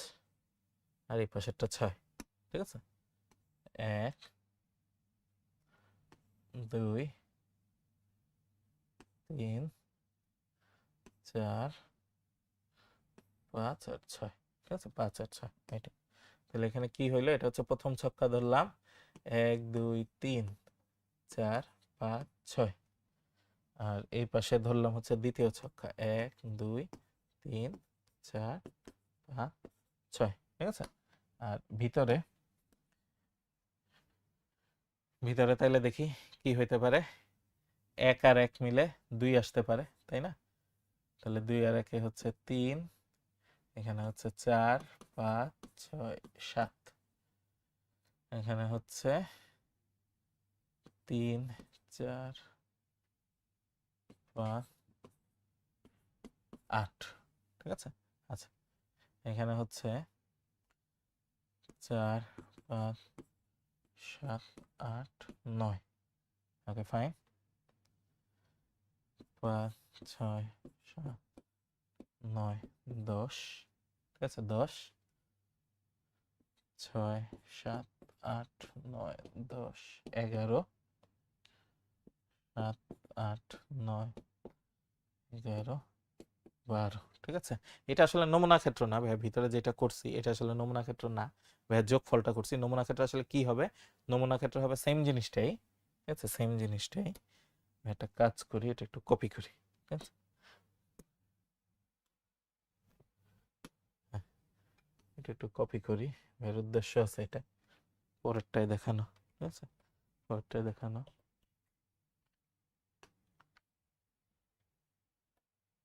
আর এই পাশেরটা 6, ঠিক আছে, 1 2 3 4 5 আর 6, ঠিক আছে, 5 আর 6, এটা। তাহলে এখানে কি হইলো? এটা হচ্ছে প্রথম ছক্কা ধরলাম 1 2 3 4 5 6, আর এই পাশে ধরলাম হচ্ছে দ্বিতীয় ছক্কা 1 2 3 4 5 6, ঠিক আছে। আর ভিতরে, ভিতরে তাইলে দেখি কি হইতে পারে, 1 আর 1 মিলে 2 আসতে পারে, তাই না? তাহলে 2 আর 1 হচ্ছে 3, এখানে হচ্ছে 4 5 6 7, এখানে হচ্ছে 3 4 5 8, ঠিক আছে। আচ্ছা এখানে হচ্ছে 4 5 7 8 9, ওকে ফাইন, 5 6 7 9 10, ঠিক আছে, 10 6 7 8 9 10 11 7 8 9 11 12, ঠিক আছে। এটা আসলে নমুনা ক্ষেত্র না ভাই, ভিতরে যেটা করছি এটা আসলে নমুনা ক্ষেত্র না ভাই, যোগফলটা করছি। নমুনা ক্ষেত্র আসলে কি হবে? নমুনা ক্ষেত্র হবে সেম জিনিসটাই, ঠিক আছে, সেম জিনিসটাই। একটা কাজ করি, এটা একটু কপি করি, ঠিক আছে, হ্যাঁ, এটা একটু কপি করি, এর উদ্দেশ্য আছে এটা পরেরটাই দেখানো, ঠিক আছে, পরেরটাই দেখানো।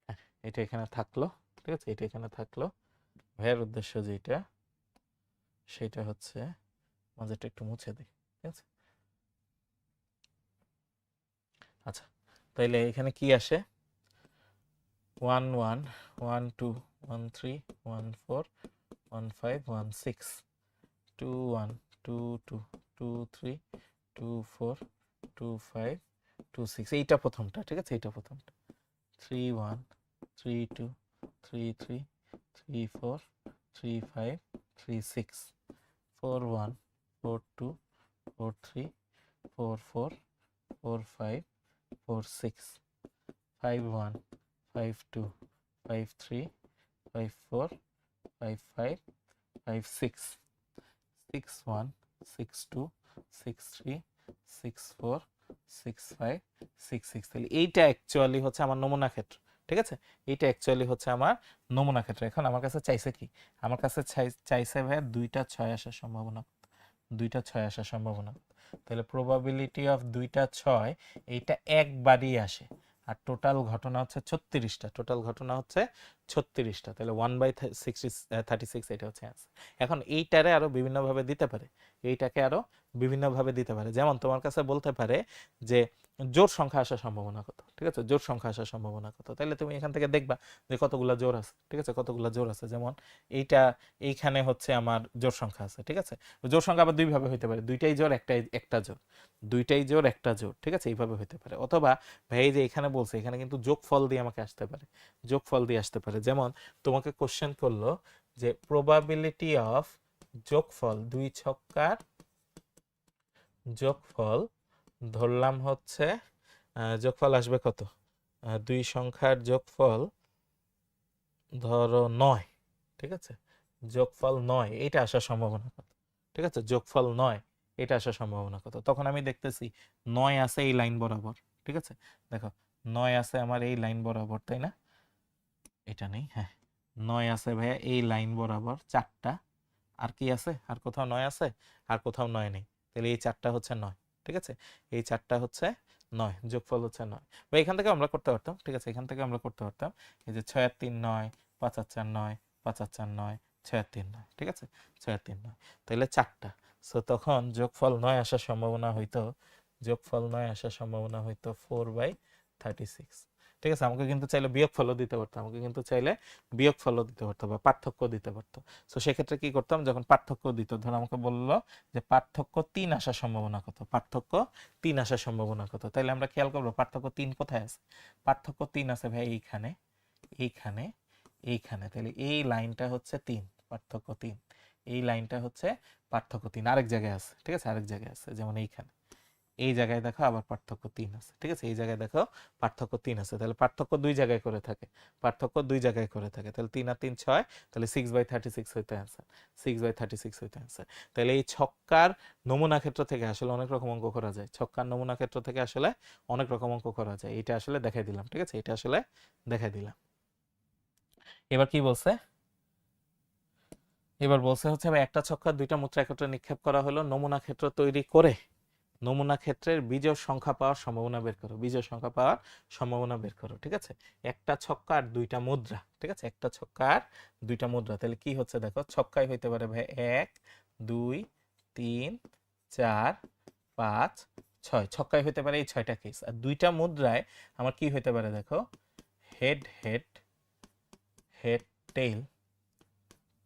হ্যাঁ, এটা এখানে থাকলো, ঠিক আছে, এটা এখানে থাকলো। ভাইয়ের উদ্দেশ্য যেটা সেটা হচ্ছে মাঝেটা একটু মুছে দিই, ঠিক আছে। আচ্ছা তাইলে এখানে কি আসে? 1 1 1 2 1 3 1 4 1 5 1 6 2 1 2 2 2 3 2 4 2 5 2 6, এইটা প্রথমটা, ঠিক আছে, এইটা প্রথমটা। 3 1 3 2 3 3 3 4 3 5 3 6 4 1 4 2 4 3 4 4 4 5 4 6 5 1 5 2 5 3 5 4 5 5 5 6 6 1 6 2 6 3 6 4 6 5 6 6। তাহলে এইটা অ্যাকচুয়ালি হচ্ছে আমার নমুনা ক্ষেত্র, ঠিক আছে? এইটা অ্যাকচুয়ালি হচ্ছে আমার নমুনা ক্ষেত্র। এখন আমার কাছে চাইছে কি? আমার কাছে চাইছে ভাইয়া 2টা 6 আসার সম্ভাবনা, 2টা 6 আসার সম্ভাবনা। তাহলে প্রবাবিলিটি অফ 2টা 6 এইটা একবারই আসে। আর টোটাল ঘটনা হচ্ছে 36টা, টোটাল ঘটনা হচ্ছে 36টা। তাহলে 1/36 এটা হচ্ছে অ্যান্সার। এখন এইটারে আরো বিভিন্নভাবে দিতে পারে, এইটাকে আরো বিভিন্নভাবে দিতে পারে। যেমন তোমার কাছে বলতে পারে যে জোড় সংখ্যা আসার সম্ভাবনা কত, ঠিক আছে? জোড় সংখ্যা আসার সম্ভাবনা কত, তাহলে তুমি এখান থেকে দেখবা যে কতগুলা জোড় আছে, ঠিক আছে? কতগুলা জোড় আছে। যেমন এইটা, এইখানে হচ্ছে আমার জোড় সংখ্যা আছে, ঠিক আছে? জোড় সংখ্যা আবার দুইভাবে হইতে পারে, দুইটাই জোড় একটা জোড়, দুইটাই জোড় একটা জোড়, ঠিক আছে? এইভাবে হইতে পারে। অথবা ভাই যে এখানে বলছে, এখানে কিন্তু যোগফল দিয়ে আমাকে আসতে পারে, যোগফল দিয়ে আসতে পারে। যেমন তোমাকে কোশ্চেন করলো যে প্রবাবিলিটি অফ যোগফল, দুই ছক্কার যোগফল ধরলাম হচ্ছে যোগফল আসবে কত, দুই সংখ্যার যোগফল ধরো 9, ঠিক আছে? যোগফল 9 এটা আসার সম্ভাবনা কত, ঠিক আছে? যোগফল 9 এটা আসার সম্ভাবনা কত? তখন আমি দেখতেছি 9 আছে এই লাইন বরাবর, ঠিক আছে? দেখো 9 আছে আমার এই লাইন বরাবর, তাই না? এটা নেই, হ্যাঁ 9 আছে ভাইয়া এই লাইন বরাবর 4টা। আর কি আছে? আর কোথাও 9 আছে? আর কোথাও 9 নেই। তাহলে এই 4টা হচ্ছে 9, ঠিক আছে? এই 4টা হচ্ছে 9, যোগফল হচ্ছে 9। বা এখান থেকে আমরা করতে পারতাম, ঠিক আছে? এখান থেকে আমরা করতে পারতাম এই যে 6 আর 3 9, 5 আর 4 9, 5 আর 4 9, 6 আর 3 9, ঠিক আছে? 6 আর 3 9, তাহলে 4টা। সো তখন যোগফল 9 আসার সম্ভাবনা হইতো, যোগফল 9 আসার সম্ভাবনা হইতো 4/36, ঠিক আছে? আমাকে কিন্তু চাইলে বিয়োগফলও দিতে পারতো, আমাকে কিন্তু চাইলে বিয়োগফলও দিতে পারতো বা পার্থক্য দিতে পারতো। তো সেক্ষেত্রে কি করতাম, যখন পার্থক্য দিত, ধর আমাকে বললো যে পার্থক্য 3 আসার সম্ভাবনা কত, পার্থক্য 3 আসার সম্ভাবনা কত, তাইলে আমরা খেয়াল করবো পার্থক্য 3 কোথায় আছে। পার্থক্য 3 আছে ভাই এইখানে, এইখানে, এইখানে। তাহলে এই লাইনটা হচ্ছে 3, পার্থক্য 3। এই লাইনটা হচ্ছে পার্থক্য 3, আরেক জায়গায় আছে, ঠিক আছে? আরেক জায়গায় আছে, যেমন এইখানে, এই জায়গায় দেখো আবার পার্থক্য 3 আছে, ঠিক আছে? এই জায়গায় দেখো পার্থক্য 3 আছে। তাহলে পার্থক্য দুই জায়গায় করে থাকে, পার্থক্য দুই জায়গায় করে থাকে। তাহলে 3 আর 3 6, তাহলে 6/36 হইতে অ্যান্সার, 6/36 হইতে অ্যান্সার। তাহলে এই ছক্কার নমুনা ক্ষেত্র থেকে আসলে অনেক রকম অঙ্ক করা যায়, ছক্কার নমুনা ক্ষেত্র থেকে আসলে অনেক রকম অঙ্ক করা যায়। এটা আসলে দেখাই দিলাম, ঠিক আছে? এটা আসলে দেখাই দিলাম। এবার কি বলছে, এবার বলছে হচ্ছে একটা ছক্কার দুইটা মুদ্রা একত্রে নিক্ষেপ করা হলো, নমুনা ক্ষেত্র তৈরি করে নমুনা ক্ষেত্রের বিজোড় সংখ্যা পাওয়ার সম্ভাবনা বের করো, বিজোড় সংখ্যা পাওয়ার সম্ভাবনা বের করো, ঠিক আছে? একটা ছক্কার দুইটা মুদ্রা, ঠিক আছে? একটা ছক্কার দুইটা মুদ্রা, তাহলে কি হচ্ছে দেখো, ছক্কায় হইতে পারে ভাই 1 2 3 4 5 6, ছক্কায় হইতে পারে এই 6টা কেস। আর দুইটা মুদ্রায় আমার কি হইতে পারে দেখো, head head, head tail,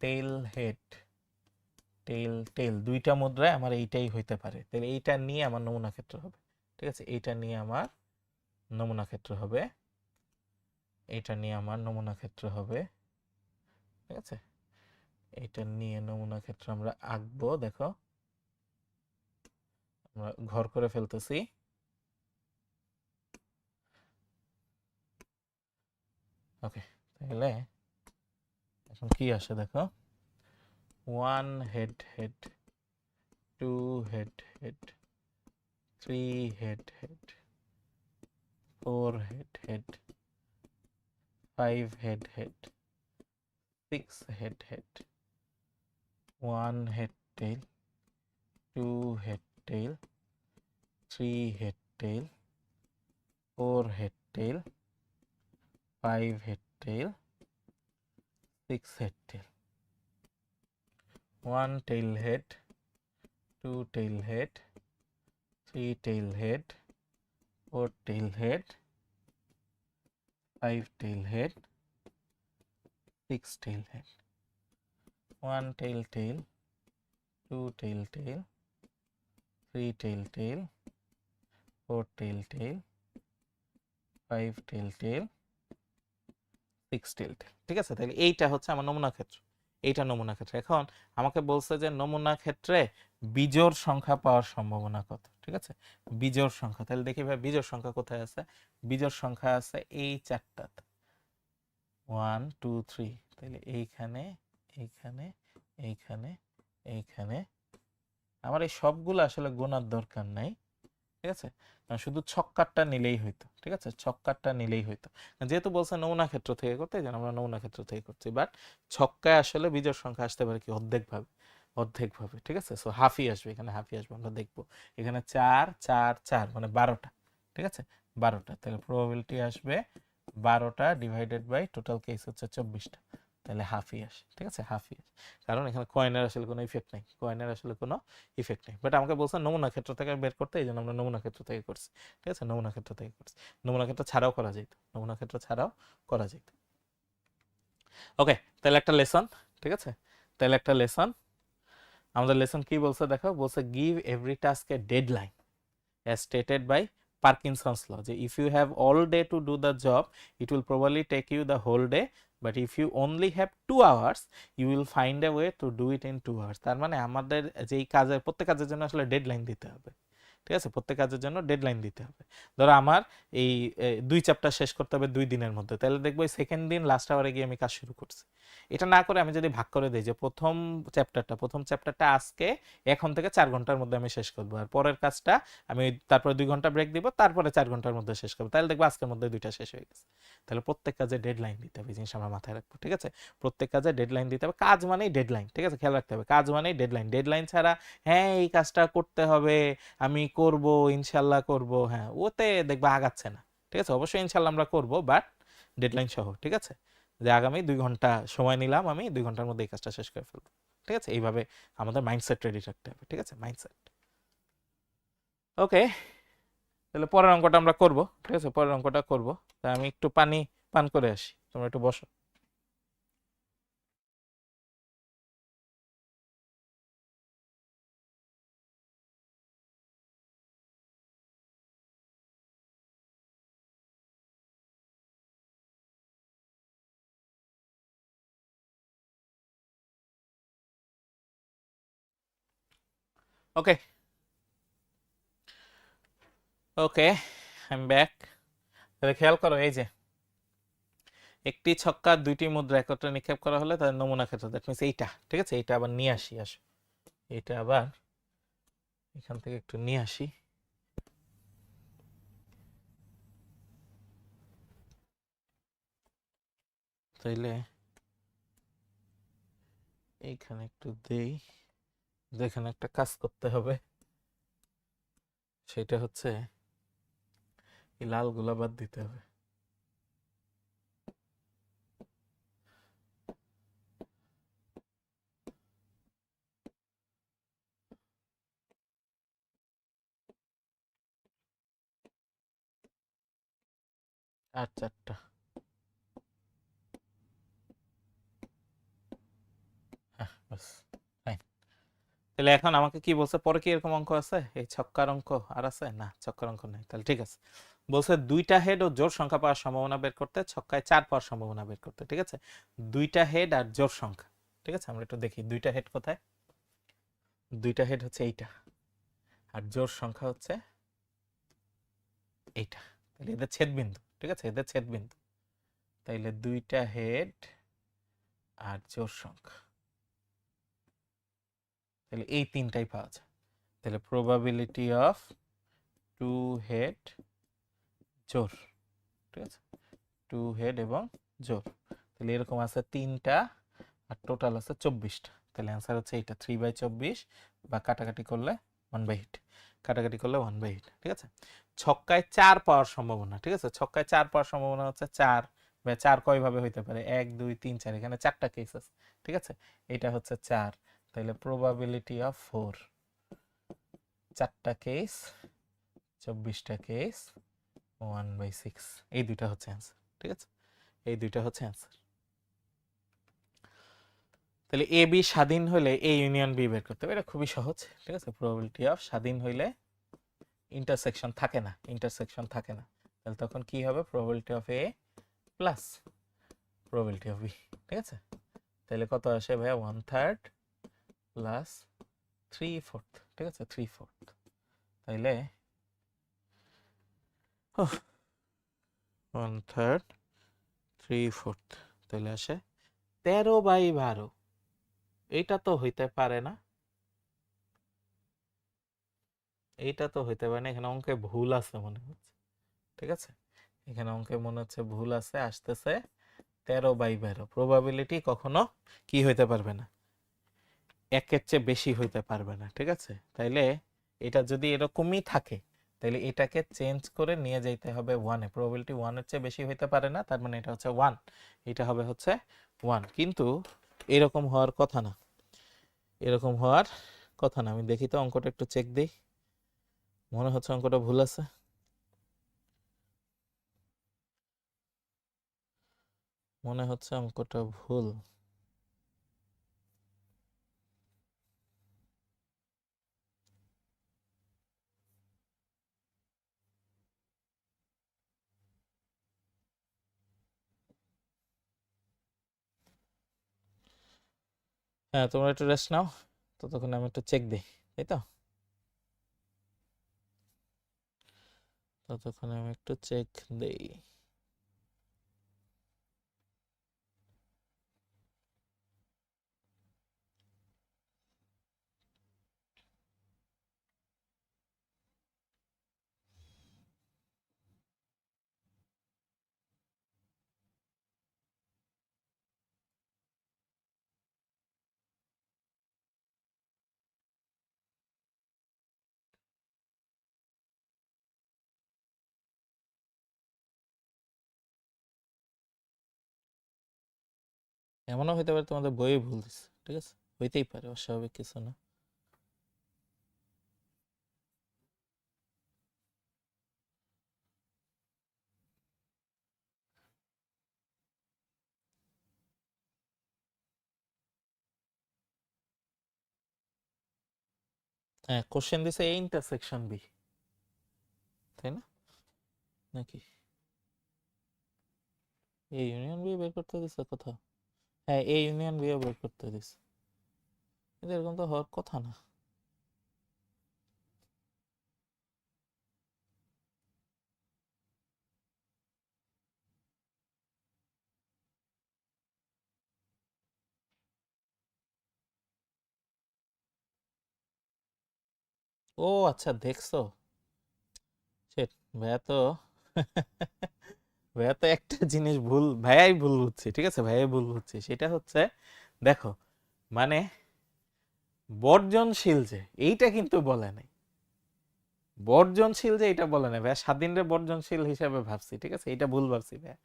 tail head, tail tail, দুইটা মুদ্রায় আমার এইটাই হইতে পারে। তাহলে এইটা নিয়ে আমার নমুনা ক্ষেত্র হবে, ঠিক আছে? এইটা নিয়ে আমার নমুনা ক্ষেত্র হবে, এইটা নিয়ে আমার নমুনা ক্ষেত্র হবে, ঠিক আছে? এইটা নিয়ে নমুনা ক্ষেত্র আমরা আঁকবো। দেখো আমরা ঘর করে ফেলতেছি। ওকে, তাহলে এখন কি আসে দেখো, 1 head head, 2 head head, 3 head head, 4 head head, 5 head head, 6 head head, 1 head tail, 2 head tail, 3 head tail, 4 head tail, 5 head tail, 6 head tail, 1 tail head, 2 tail head, 3 tail head, 4 tail head, 5 tail head, 6 tail head, 1 tail tail, 2 tail tail, 3 tail tail, 4 tail tail, 5 tail tail, 6 tail tail, ঠিক আছে? তাহলে এইটা হচ্ছে আমার নমুনা ক্ষেত্র, এইটা নমুনা ক্ষেত্র। এখন আমাকে বলছে যে নমুনা ক্ষেত্রে বিজোড় সংখ্যা পাওয়ার সম্ভাবনা কত, ঠিক আছে? বিজোড় সংখ্যা, তাহলে দেখি ভাই বিজোড় সংখ্যা কোথায় আছে। বিজোড় সংখ্যা আছে এই চারটাতে, 1 2 3, তাহলে এইখানে, এইখানে, এইখানে, এইখানে, আমার এই সবগুলো আসলে গোনার দরকার নাই, ঠিক আছে, শুধু ছক্কারটা নিলেই হইতো, ঠিক আছে, ছক্কারটা নিলেই হইতো। যেহেতু বলছে নমুনা ক্ষেত্র থেকে করতে, এই জন্য আমরা নমুনা ক্ষেত্র থেকে করছি। বাট ছক্কায় আসলে বিজোড় সংখ্যা আসতে পারে কি অর্ধেক ভাবে, অর্ধেক ভাবে, ঠিক আছে। সো হাফই আসবে, এখানে হাফই আসবে, আমরা দেখবো। এখানে 4 4 4 মানে 12টা, ঠিক আছে, 12টা। তাহলে প্রবাবিলিটি আসবে 12টা ডিভাইডেড বাই টোটাল কেস হচ্ছে 24টা, তাহলে হাফই আসে, ঠিক আছে, হাফই আসে। কারণ এখানে কয়েনের আসলে কোনো ইফেক্ট নেই, কয়েনের আসলে কোনো ইফেক্ট নেই। বাট আমাকে বলছে নমুনা ক্ষেত্র থেকে বের করতে, এই জন্য আমরা নমুনা ক্ষেত্র থেকে করছি, ঠিক আছে, নমুনা ক্ষেত্র থেকে করছি। নমুনা ক্ষেত্র ছাড়াও করা যেত, নমুনা ক্ষেত্র ছাড়াও করা যেত। ওকে, তাহলে একটা লেসন, ঠিক আছে, তাহলে একটা লেসন। আমাদের লেসন কি বলছে দেখো, বলছে give every task A deadline as stated by Parkinson's law, যে if you have all day to do the job it will probably take you the whole day, but if you only have 2 hours you will find a way to do it in 2 hours। তার মানে আমাদের যেই কাজের, প্রত্যেক কাজের জন্য আসলে deadline দিতে হবে, ঠিক আছে, প্রত্যেক কাজের জন্য ডেডলাইন দিতে হবে। ধরো আমার এই 2 চ্যাপ্টার শেষ করতে হবে 2 দিনের মধ্যে, তাহলে দেখবো সেকেন্ড দিন লাস্ট আওয়ারে গিয়ে আমি কাজ শুরু করছি। এটা না করে আমি যদি ভাগ করে দিই যে প্রথম চ্যাপ্টারটা আজকে এখন থেকে 4 ঘন্টার মধ্যে আমি শেষ করবো, আর পরের কাজটা আমি তারপরে 2 ঘন্টা ব্রেক দিব, তারপরে 4 ঘন্টার মধ্যে শেষ করবো, তাহলে দেখবো আজকের মধ্যে 2টা শেষ হয়ে গেছে। তাহলে প্রত্যেক কাজে ডেডলাইন দিতে হবে, জিনিস আমরা মাথায় রাখবো, ঠিক আছে, প্রত্যেক কাজে ডেডলাইন দিতে হবে। কাজ মানেই ডেডলাইন, ঠিক আছে, খেয়াল রাখতে হবে, কাজ মানেই ডেডলাইন। ডেডলাইন ছাড়া হ্যাঁ এই কাজটা করতে হবে, আমি করব, ইনশাল্লাহ করব, হ্যাঁ ওতে দেখবা আগাচ্ছে না, ঠিক আছে। অবশ্যই ইনশাল্লাহ আমরা করব, বাট ডেডলাইন সহ, ঠিক আছে, যে আগামী 2 ঘন্টা সময় নিলাম, আমি 2 ঘন্টার মধ্যে এই কাজটা শেষ করে ফেলবো, ঠিক আছে। এইভাবে আমাদের মাইন্ডসেট রেডি রাখতে হবে, ঠিক আছে, মাইন্ডসেট। ওকে, তাহলে পরের অঙ্কটা আমরা করব, ঠিক আছে, পরের অঙ্কটা করব। তাই আমি একটু পানি পান করে আসি, তোমরা একটু বসো। ওকে, ওকে, আই এম ব্যাক। তাহলে খেয়াল করো, এই যে একটি ছক্কা 2টি মুদ্রা একত্রে নিক্ষেপ করা হলে তাদের নমুনা ক্ষেত্র, দ্যাট মিনস এইটা, ঠিক আছে, এইটা আবার নিয়ে আসি, আসো এটা আবার এখান থেকে একটু নিয়ে আসি। তাইলে এইখানে একটু দেই, যেখানে একটা কাজ করতে হবে, সেটা হচ্ছে এই লালগুলা বাদ দিতে হবে। আর 4টা, হ্যাঁ বাস, ফাইন। তাহলে এখন আমাকে কি বলছে, পরে কি এরকম অঙ্ক আছে, এই ছক্কার অঙ্ক আর আছে না, ছক্কার অঙ্ক নাই, তাহলে ঠিক আছে। বলছে 2টা হেড ও জোড় সংখ্যা পাওয়ার সম্ভাবনা বের করতে, ছক্কায় 4 পাওয়ার সম্ভাবনা বের করতে, ঠিক আছে। 2টা হেড আর জোড় সংখ্যা, ঠিক আছে, আমরা একটু দেখি 2টা হেড কোথায়। 2টা হেড হচ্ছে এইটা, আর জোড় সংখ্যা হচ্ছে এইটা, তাহলে এদের ছেদ বিন্দু, ঠিক আছে, এদের ছেদ বিন্দু। তাইলে 2টা হেড আর জোড় সংখ্যা, তাহলে এই 3টাই পাওয়া যায়। তাহলে প্রবাবিলিটি অফ 2 হেড জোড়, ঠিক আছে, 2 হেড এবং জোড়, তাহলে এরকম আছে 3টা আর টোটাল আছে 24টা। তাহলে অ্যান্সার হচ্ছে এইটা 3/24, বা কাটাকাটি করলে 1/8, কাটাকাটি করলে 1/8, ঠিক আছে। ছক্কায় 4 পাওয়ার সম্ভাবনা, ঠিক আছে, ছক্কায় 4 পাওয়ার সম্ভাবনা হচ্ছে 4, বা 4 কয়ভাবে হইতে পারে, 1 2 3 4, এখানে 4টা কেস আছে, ঠিক আছে, এটা হচ্ছে 4। তাহলে প্রবাবিলিটি অফ 4, 4টা কেস, 24টা কেস, 1/6, এই দুইটা হচ্ছে অ্যান্সার, ঠিক আছে, এই দুইটা হচ্ছে অ্যান্সার। তাহলে এ বি স্বাধীন হলে এ ইউনিয়ন বি বের করতে হবে, এটা খুবই সহজ, ঠিক আছে। প্রবাবিলিটি অফ স্বাধীন হইলে ইন্টারসেকশন থাকে না, ইন্টারসেকশন থাকে না, তাহলে তখন কি হবে, probability of A plus probability of B, ঠিক আছে। তাহলে কত আসে ভাইয়া, 1/3 প্লাস 3/4, ঠিক আছে, 3/4। তাইলে 1/3 3/4, তাহলে আসে 13/12। এটা তো হইতে পারে না, এইটা তো হইতে পারে না, এখানে অঙ্কে ভুল আছে মনে হচ্ছে। ঠিক আছে, এখানে অঙ্কে মনে হচ্ছে ভুল আছে, আসতেছে 13/12। প্রবাবিলিটি কখনো কি হইতে পারবে না, একের চেয়ে বেশি হইতে পারবে না। ঠিক আছে, তাইলে এটা যদি এরকমই থাকে তাহলে এটাকে চেঞ্জ করে নিয়ে যাইতে হবে ওয়ানে। প্রবাবিলিটি ওয়ানের চেয়ে বেশি হইতে পারে না, তার মানে এটা হচ্ছে ওয়ান, এটা হবে হচ্ছে ওয়ান। কিন্তু এরকম হওয়ার কথা না, এরকম হওয়ার কথা না। আমি দেখি তো অঙ্কটা একটু চেক দিই, মনে হচ্ছে অঙ্কটা ভুল আছে। মনে হচ্ছে অঙ্কটা ভুল। হ্যাঁ, তোমরা একটু রেস্ট নাও, ততক্ষণ আমি একটু চেক দিই, তাই তো? ততক্ষণ আমি একটু চেক দেই। এমনও হইতে পারে তোমাদের বইয়ে ভুল দিচ্ছে, ঠিক আছে, হইতেই পারে, অস্বাভাবিক কিছু না। হ্যাঁ, কোশ্চেন দিছে এ ইন্টারসেকশন বি, তাই না? নাকি এ ইউনিয়ন বি বের করতে দিছে কোথাও? হ্যাঁ, এ ইউনিয়ন বি বের করতে দিছে, কিন্তু এরকম তো হওয়ার কথা না। ও আচ্ছা, দেখছো, সেট ভাইয়া তো ভাইয়া তো একটা জিনিস ভুল, ভাইয়াই ভুল বুঝছে, ঠিক আছে, ভাইয়াই ভুল বুঝছে। সেটা হচ্ছে, দেখো, মানে বর্জনশীল যে এইটা কিন্তু বলে নাই, বর্জনশীল যে এটা বলে নাই ভাইয়া, স্বাধীনরে বর্জনশীল হিসাবে ভাবছি, ঠিক আছে, এটা ভুল ভাবছি ভাইয়া।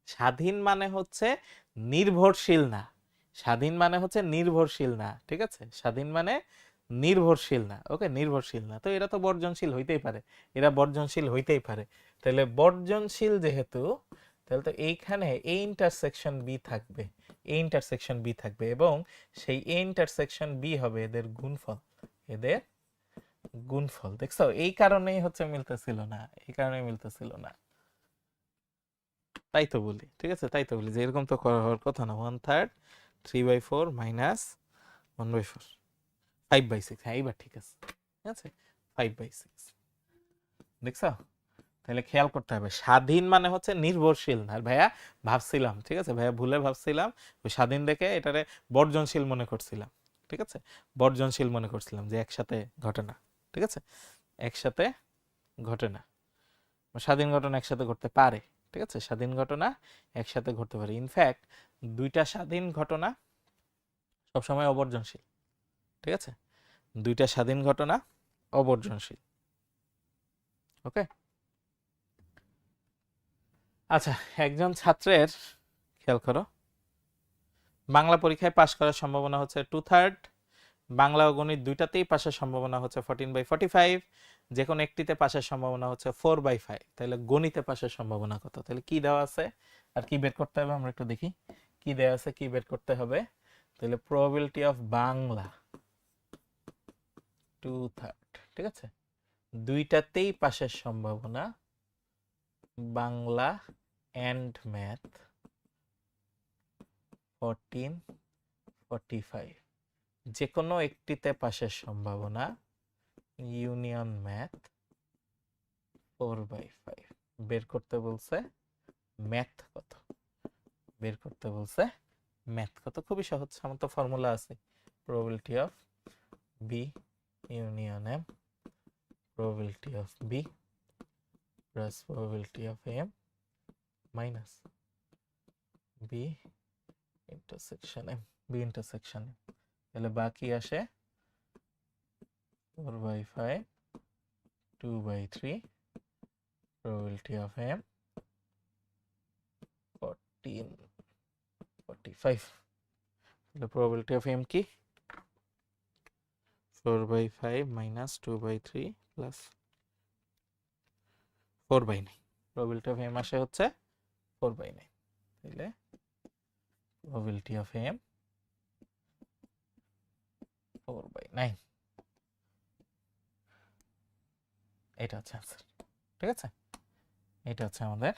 স্বাধীন মানে হচ্ছে নির্ভরশীল না, স্বাধীন মানে হচ্ছে নির্ভরশীল না, ঠিক আছে, স্বাধীন মানে নির্ভরশীল না, ওকে, নির্ভরশীল না। তো এরা তো বর্জনশীল হইতেই পারে, এরা বর্জনশীল হইতেই পারে। তাহলে বর্জনশীল যেহেতু, তাহলে তো এইখানে এ ইন্টারসেকশন বি থাকবে, এ ইন্টারসেকশন বি থাকবে, এবং সেই এ ইন্টারসেকশন বি হবে এদের গুণফল, এদের গুণফল। দেখছো, এই কারণেই হচ্ছে মিলতেছিল না, এই কারণেই মিলতেছিল না। তাই তো বলি, ঠিক আছে, তাই তো বলি যে এরকম তো করা হওয়ার কথা না। 1/3 3/4 মাইনাস 1/4, 5/6। হ্যাঁ, এইবার ঠিক আছে, ঠিক আছে, 5/6। দেখছো, তাহলে খেয়াল করতে হবে, স্বাধীন মানে হচ্ছে নির্ভরশীল না। আর ভাইয়া ভাবছিলাম, ঠিক আছে, ভাইয়া ভুলে ভাবছিলাম, ওই স্বাধীন দেখে এটারে বর্জনশীল মনে করছিলাম, ঠিক আছে, বর্জনশীল মনে করছিলাম যে একসাথে ঘটে না, ঠিক আছে, একসাথে ঘটে না। স্বাধীন ঘটনা একসাথে ঘটতে পারে, ঠিক আছে, স্বাধীন ঘটনা একসাথে ঘটতে পারে। ইনফ্যাক্ট দুইটা স্বাধীন ঘটনা সবসময় অবর্জনশীল, ঠিক আছে, দুইটা স্বাধীন ঘটনা অবর্জনশীল। ওকে, আচ্ছা, একজন ছাত্রের, খেয়াল করো, বাংলা পরীক্ষায় পাশ করার সম্ভাবনা হচ্ছে 2/3, বাংলা ও গণিত দুইটাতেই পাশের সম্ভাবনা হচ্ছে 14/45, যে কোনো একটিতে পাশের সম্ভাবনা হচ্ছে 4/5। তাহলে গণিতে পাশের সম্ভাবনা কত? তাহলে কি দেওয়া আছে আর কি বের করতে হবে আমরা একটু দেখি, কি দেওয়া আছে কি বের করতে হবে। তাহলে প্রবাবিলিটি অফ বাংলা 2/3, ঠিক আছে, দুইটাতেই পাশের সম্ভাবনা, বাংলা এন্ড ম্যাথ 14/45, যে কোনো একটিতে পাশের সম্ভাবনা, ইউনিয়ন ম্যাথ 4/5। বের করতে বলছে ম্যাথ কত, বের করতে বলছে ম্যাথ কত। খুবই সহজ, আমার তো ফর্মুলা আছে, probability of B union M probability of B plus probability of M minus B intersection M, B intersection M, তাহলে বাকি আসে 4/5 2/3 probability of M 14 45, তাহলে probability of M কি 4/5 minus 2/3 plus 4/9, probability of M আসে হচ্ছে 4/9, তাহলে probability of M 4/9, এটা হচ্ছে অ্যান্সার। ঠিক আছে, এটা হচ্ছে আমাদের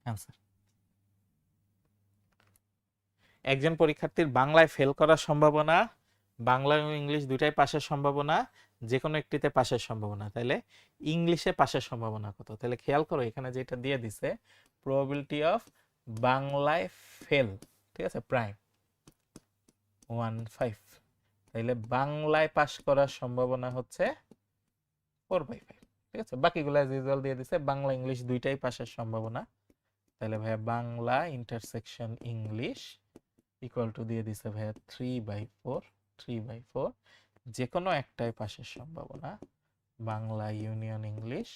অ্যান্সার। একজন পরীক্ষার্থীর বাংলায় ফেল করার সম্ভাবনা, বাংলা এবং ইংলিশ দুইটাই পাশের সম্ভাবনা, যে কোনো একটিতে পাশের সম্ভাবনা, তাহলে ইংলিশে পাশের সম্ভাবনা কত? তাহলে খেয়াল করো এখানে যেটা দিয়ে দিছে প্রবাবিলিটি অফ বাংলায় ফেল, ঠিক আছে, প্রাইম 1/5, তাহলে বাংলায় পাস করার সম্ভাবনা হচ্ছে 4/5, ঠিক আছে। বাকিগুলো অ্যাজ ইউজুয়াল দিয়ে দিছে, বাংলা ইংলিশ দুইটাই পাশের সম্ভাবনা, তাহলে ভাইয়া Bangla intersection English equal to দিয়ে দিছে ভাইয়া 3/4, যে কোনো একটাই পাশের সম্ভাবনা, Bangla union English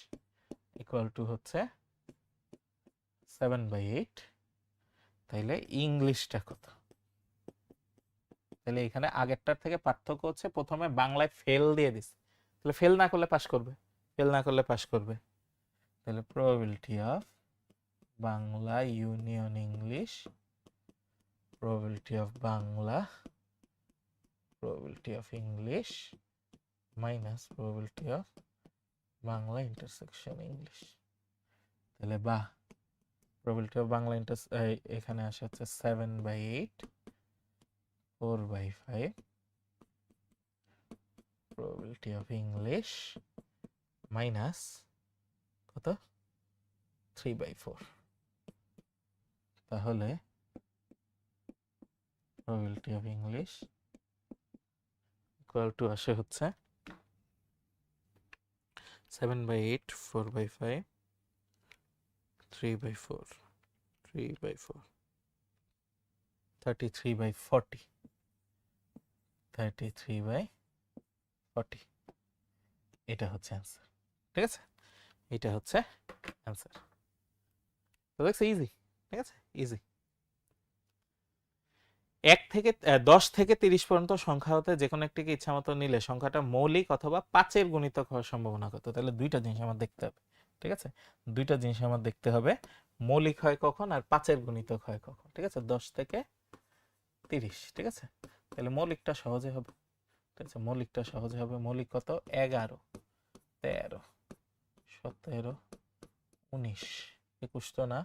equal to হচ্ছে 7/8, তাইলে ইংলিশটা কত? তাহলে এখানে আগেরটার থেকে পার্থক্য হচ্ছে প্রথমে বাংলায় ফেল দিয়ে দিছে, তাহলে ফেল না করলে পাস করবে, ফেল না করলে পাস করবে, তাহলে probability of Bangla union English, probability of Bangla, probability of English minus probability of Bangla intersection English, তাহলে বা probability of বাংলা এখানে আসে হচ্ছে 7/8 4/5 probability of English minus কত 3/4, তাহলে probability of English equal to আসে হচ্ছে 7/8 4/5 3/4 33/40, 33/40, এটা হচ্ছে অ্যান্সার। ঠিক আছে, এটা হচ্ছে অ্যান্সার। তো দেখছো ইজি, ঠিক আছে, ইজি। 10 থেকে 30 পর্যন্ত সংখ্যা হতে যে কোনো একটিকে ইচ্ছা মতো নিলে সংখ্যাটা মৌলিক অথবা 5-এর গুণিতক হওয়ার সম্ভাবনা কত? তাহলে দুইটা জিনিস আমার দেখতে হবে, ঠিক আছে, দুইটা জিনিস আমার দেখতে হবে, মৌলিক হয় কখন আর 5-এর গুণিতক হয় কখন। ঠিক আছে, 10 থেকে 30, ঠিক আছে, তাহলে মৌলিকটা সহজে হবে, ঠিক আছে, মৌলিকটা সহজে হবে। মৌলিক কত? 11 13 17 19 21 তো না,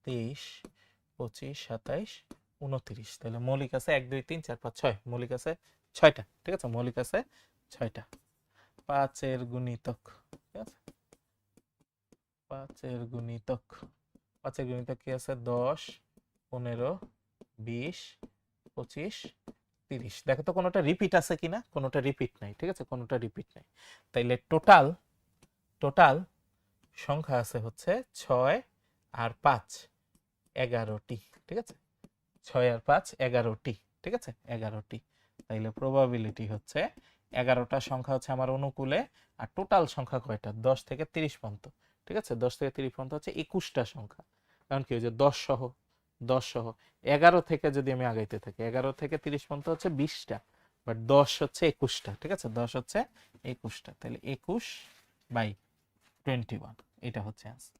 23 25 27 29, তাহলে মৌলিক আছে 1 2 3 4 5 6, মৌলিক আছে 6টা, ঠিক আছে, মৌলিক আছে 6টা। 5-এর গুণিতক, ঠিক আছে, 5-এর গুণিতক, 5-এর গুণিতক কি আছে? 10 15 20 25 30, দেখো তো কোনোটা রিপিট আছে কিনা, কোনোটা রিপিট নাই, ঠিক আছে, কোনোটা রিপিট নাই, তাইলে টোটাল সংখ্যা আছে হচ্ছে 6 আর 5 11টি, ঠিক আছে, 6 আর 5 11টি, ঠিক আছে, 11টি, তাইলে প্রবাবিলিটি হচ্ছে 11টা সংখ্যা হচ্ছে আমার অনুকূলে, আর টোটাল সংখ্যা কয়টা? 10 থেকে 30 পর্যন্ত, ঠিক আছে, 10 থেকে 30 পর্যন্ত হচ্ছে 21টা সংখ্যা, কারণ কি ওই যে 10 সহ 11 থেকে যদি আমি আগাইতে থাকি, 11 থেকে 30 পর্যন্ত হচ্ছে 20টা, বাট 10 হচ্ছে 21টা, ঠিক আছে, 10 হচ্ছে 21টা, তাহলে 21/21, এটা হচ্ছে আনসার।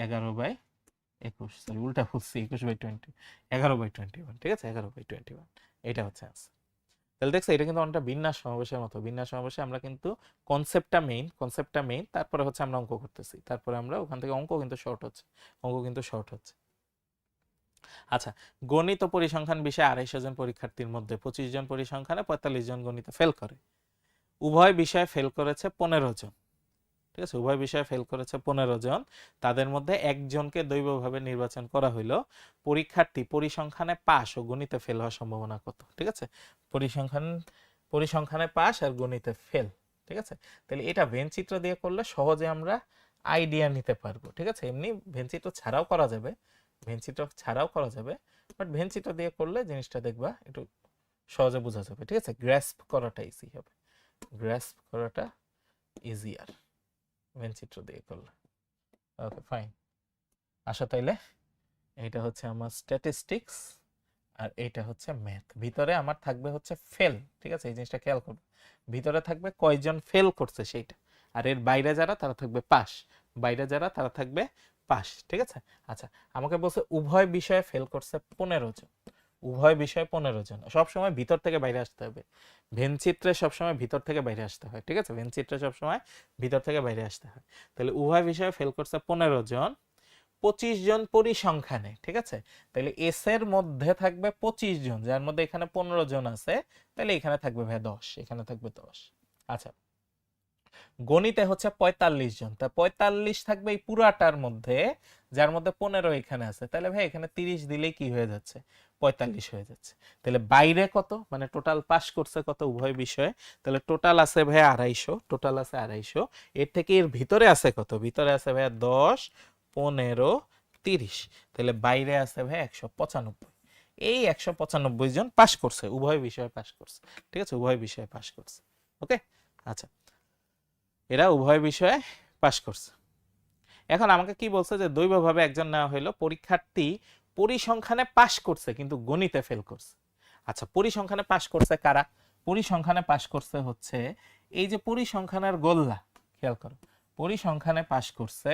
11/21, সরি উল্টা বলছি, 21/20, 11/21, ঠিক আছে, 11/21, এটা হচ্ছে আনসার। তাহলে দেখছো এটা কিন্তু অনেকটা বিন্যাস সমাবেশের মতো। বিন্যাস সমাবেশে আমরা কিন্তু কনসেপ্টটা মেইন, তারপরে হচ্ছে আমরা অঙ্ক করতেছি, তারপরে আমরা ওখান থেকে অঙ্ক কিন্তু শর্ট হচ্ছে। আচ্ছা, গণিত ও পরিসংখ্যান বিষয়ে 250 জন পরীক্ষার্থীর মধ্যে 25 জন পরিসংখ্যানে 45 জন গণিতে ফেল করে, উভয় বিষয়ে ফেল করেছে 15 জন, ঠিক আছে, উভয় বিষয়ে ফেল করেছে 15 জন, তাদের মধ্যে একজনকে দৈবভাবে নির্বাচন করা হইলো, পরীক্ষার্থী পরিসংখ্যানে পাস ও গণিতে ফেল হওয়ার সম্ভাবনা কত? ঠিক আছে, পরিসংখ্যানে পাস আর গণিতে ফেল, ঠিক আছে? তাহলে এটা ভেনচিত্র দিয়ে করলে সহজে আমরা আইডিয়া নিতে পারবো। ঠিক আছে? এমনি ভেনচিত্র ছাড়াও করা যাবে, ভেনচিত্র ছাড়াও করা যাবে, বাট ভেনচিত্র দিয়ে করলে জিনিসটা দেখবা একটু সহজে বোঝা যাবে। ঠিক আছে? গ্রাস্প করাটা ইজি হবে, গ্রাস্প করাটা ইজিয়ার ভেনচিত্র দিয়ে করলে। Okay fine. আসো তাইলে এটা হচ্ছে আমার স্ট্যাটিস্টিক্স আর এটা হচ্ছে ম্যাথ। ভিতরে আমার থাকবে হচ্ছে ফেল। ঠিক আছে? এই জিনিসটা খেয়াল করবে, ভিতরে থাকবে কয়জন ফেল করছে সেইটা, আর এর বাইরে যারা তারা থাকবে পাস, বাইরে যারা তারা থাকবে পাস। ঠিক আছে? আচ্ছা, আমাকে বলছে উভয় বিষয়ে ফেল করছে 15 জন, উভয় বিষয়ে 15 জন। সবসময় ভিতর থেকে বাইরে আসতে হবে, ভেনচিত্রে সবসময় ভিতর থেকে বাইরে আসতে হয়। ঠিক আছে? ভেনচিত্রে সবসময় ভিতর থেকে বাইরে আসতে হয়। তাহলে উভয় বিষয়ে ফেল করছে 15 জন, 25 জন পরিসংখ্যানে। ঠিক আছে? তাহলে এস এর মধ্যে থাকবে 25 জন, যার মধ্যে এখানে 15 জন আছে, তাহলে এখানে থাকবে ভাই 10, এখানে থাকবে 10। আচ্ছা, গণিতে হচ্ছে 45 জন, তা 45 থাকবে এই পুরাটার মধ্যে, যার মধ্যে 15 এখানে আছে, তাহলে ভাই এখানে 30 দিলেই কি হয়ে যাচ্ছে, 45 হয়ে যাচ্ছে। তাহলে বাইরে কত, মানে টোটাল পাস করছে কত উভয় বিষয়ে, তাহলে টোটাল আছে ভাই 250, টোটাল আছে 250। এর থেকে এর ভিতরে আছে কত, ভিতরে আছে ভাই 10, 15, 30, তাহলে বাইরে আছে ভাই 195। এই 195 জন পাস করছে, উভয় বিষয়ে পাস করছে। ঠিক আছে? উভয় বিষয়ে পাস করছে। ওকে, আচ্ছা, এরা উভয় বিষয়ে পাস করছে। এখন আমাকে কি বলছে যে দৈবভাবে একজন নেওয়া হইলো, পরীক্ষার্থী পরিসংখ্যানে পাস করছে কিন্তু গণিতে ফেল করছে। আচ্ছা, পরিসংখ্যানে পাস করছে কারা, পরিসংখ্যানে পাস করছে হচ্ছে এই যে পরিসংখ্যানের গোল্লা, খেয়াল করো, পরিসংখ্যানে পাস করছে,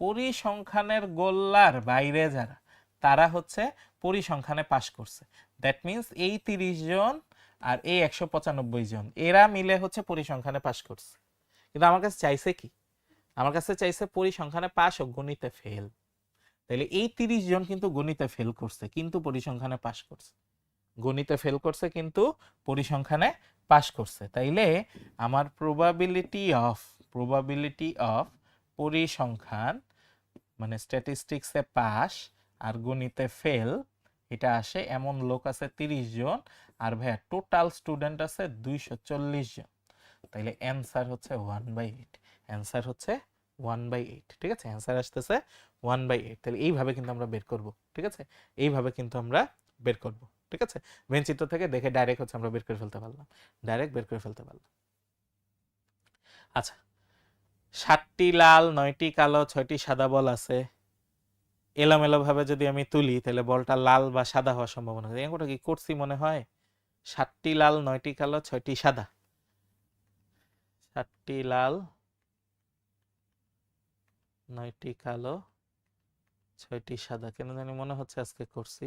পরিসংখ্যানের গোল্লার বাইরে যারা তারা হচ্ছে পরিসংখ্যানে পাস করছে। দ্যাট মিন্স এই 30 জন আর এই 195 জন এরা মিলে হচ্ছে পরিসংখ্যানে পাস করছে। কিন্তু আমার কাছে চাইছে কি, আমার কাছে চাইছে পরিসংখ্যানে পাস ও গণিতে ফেল। তাহলে এই 30 জন কিন্তু গণিতে ফেল করছে কিন্তু পরিসংখ্যানে পাস করছে, গণিতে ফেল করছে কিন্তু পরিসংখ্যানে পাস করছে। তাইলে আমার প্রবাবিলিটি অফ পরিসংখ্যান মানে স্ট্যাটিস্টিক্সে পাস আর গণিতে ফেল, এটা আসে এমন লোক আছে 30 জন, আর ভাইয়া টোটাল স্টুডেন্ট আছে 240 জন। তাইলে অ্যান্সার হচ্ছে 1/8, অ্যান্সার হচ্ছে 1/8। ঠিক আছে? অ্যান্সার আসতেছে 1/8। তাহলে এইভাবে কিন্তু আমরা বের করব। ঠিক আছে? এইভাবে কিন্তু আমরা বের করব। ঠিক আছে? ভেনচিত্র থেকে দেখে ডাইরেক্ট হচ্ছে আমরা বের করে ফেলতে পারলাম, ডাইরেক্ট বের করে ফেলতে পারলাম। আচ্ছা, 7টি লাল, 9টি কালো, 6টি সাদা বল আছে। এলোমেলো ভাবে যদি আমি তুলি তাহলে বলটা লাল বা সাদা হওয়ার সম্ভাবনা আছে। এগুলো কি করছি মনে হয়? 7টি লাল, 9টি কালো, 6টি সাদা। 7টি লাল, 9টি কালো, 6টি সাদা। কেন জানি মনে হচ্ছে আজকে করছি।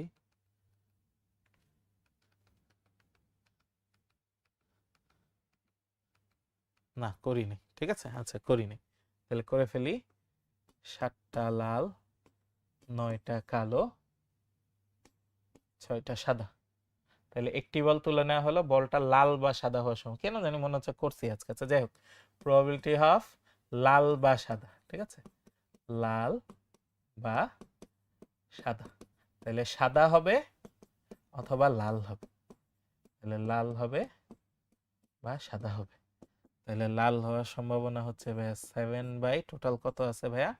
না, করিনি। ঠিক আছে? আচ্ছা, করিনি। তাহলে করে ফেলি। 7টা লাল, 9টা কালো, 6টা সাদা। তাহলে একটি বল তুলে নেওয়া হলো, বলটা লাল বা সাদা হওয়ার সময় কেন জানি মনে হচ্ছে করছি আজকে। আচ্ছা, যাই হোক, প্রবাবিলিটি অফ লাল বা সাদা। ঠিক আছে? লাল বা সাদা। তাহলে সাদা হবে অথবা লাল হবে, তাহলে লাল হবে বা সাদা হবে। তাহলে লাল হওয়ার সম্ভাবনা হচ্ছে ভাইয়া 7/, টোটাল কত আছে ভাইয়া,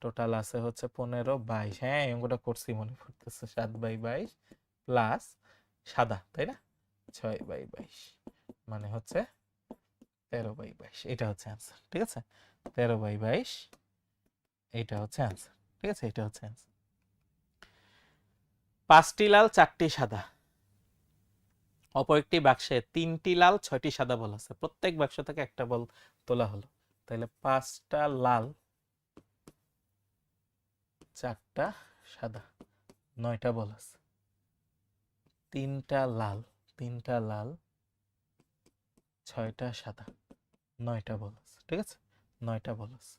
টোটাল আছে হচ্ছে 15/22। হ্যাঁ, অঙ্কটা করছি মনে পড়তেছে, 7/22 প্লাস সাদা, তাই না, 6/22, মানে হচ্ছে 13/22। এটা হচ্ছে অ্যান্সার। ঠিক আছে? 13/22 এইটা হচ্ছে অ্যান্সার। ঠিক আছে? এটা হচ্ছে অ্যান্সার। 5টি লাল, 4টি সাদা। অপর একটি বাক্সে 3টি লাল, 6টি সাদা বল আছে। প্রত্যেক বাক্স থেকে একটা বল তোলা হলো। তাহলে 5টা লাল, 4টা সাদা, 9টা বল আছে। 3টা লাল, 6টা সাদা, 9টা বল আছে। ঠিক আছে? 9টা বল আছে।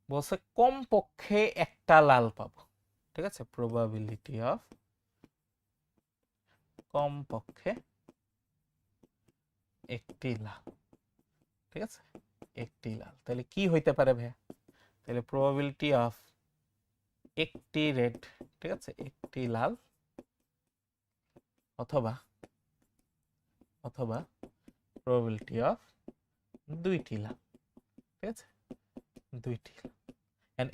বলছে কমপক্ষে একটা লাল পাবো। ঠিক আছে? প্রবাবিলিটি অফ কমপক্ষে একটি লাল। ঠিক আছে? একটি লাল। তাহলে কি হইতে পারে ভাইয়া? তাহলে প্রবাবিলিটি অফ একটি রেড, ঠিক আছে, একটি লাল, অথবা প্রবাবিলিটি অফ দুইটি লাল, ঠিক আছে, দুইটি লাল।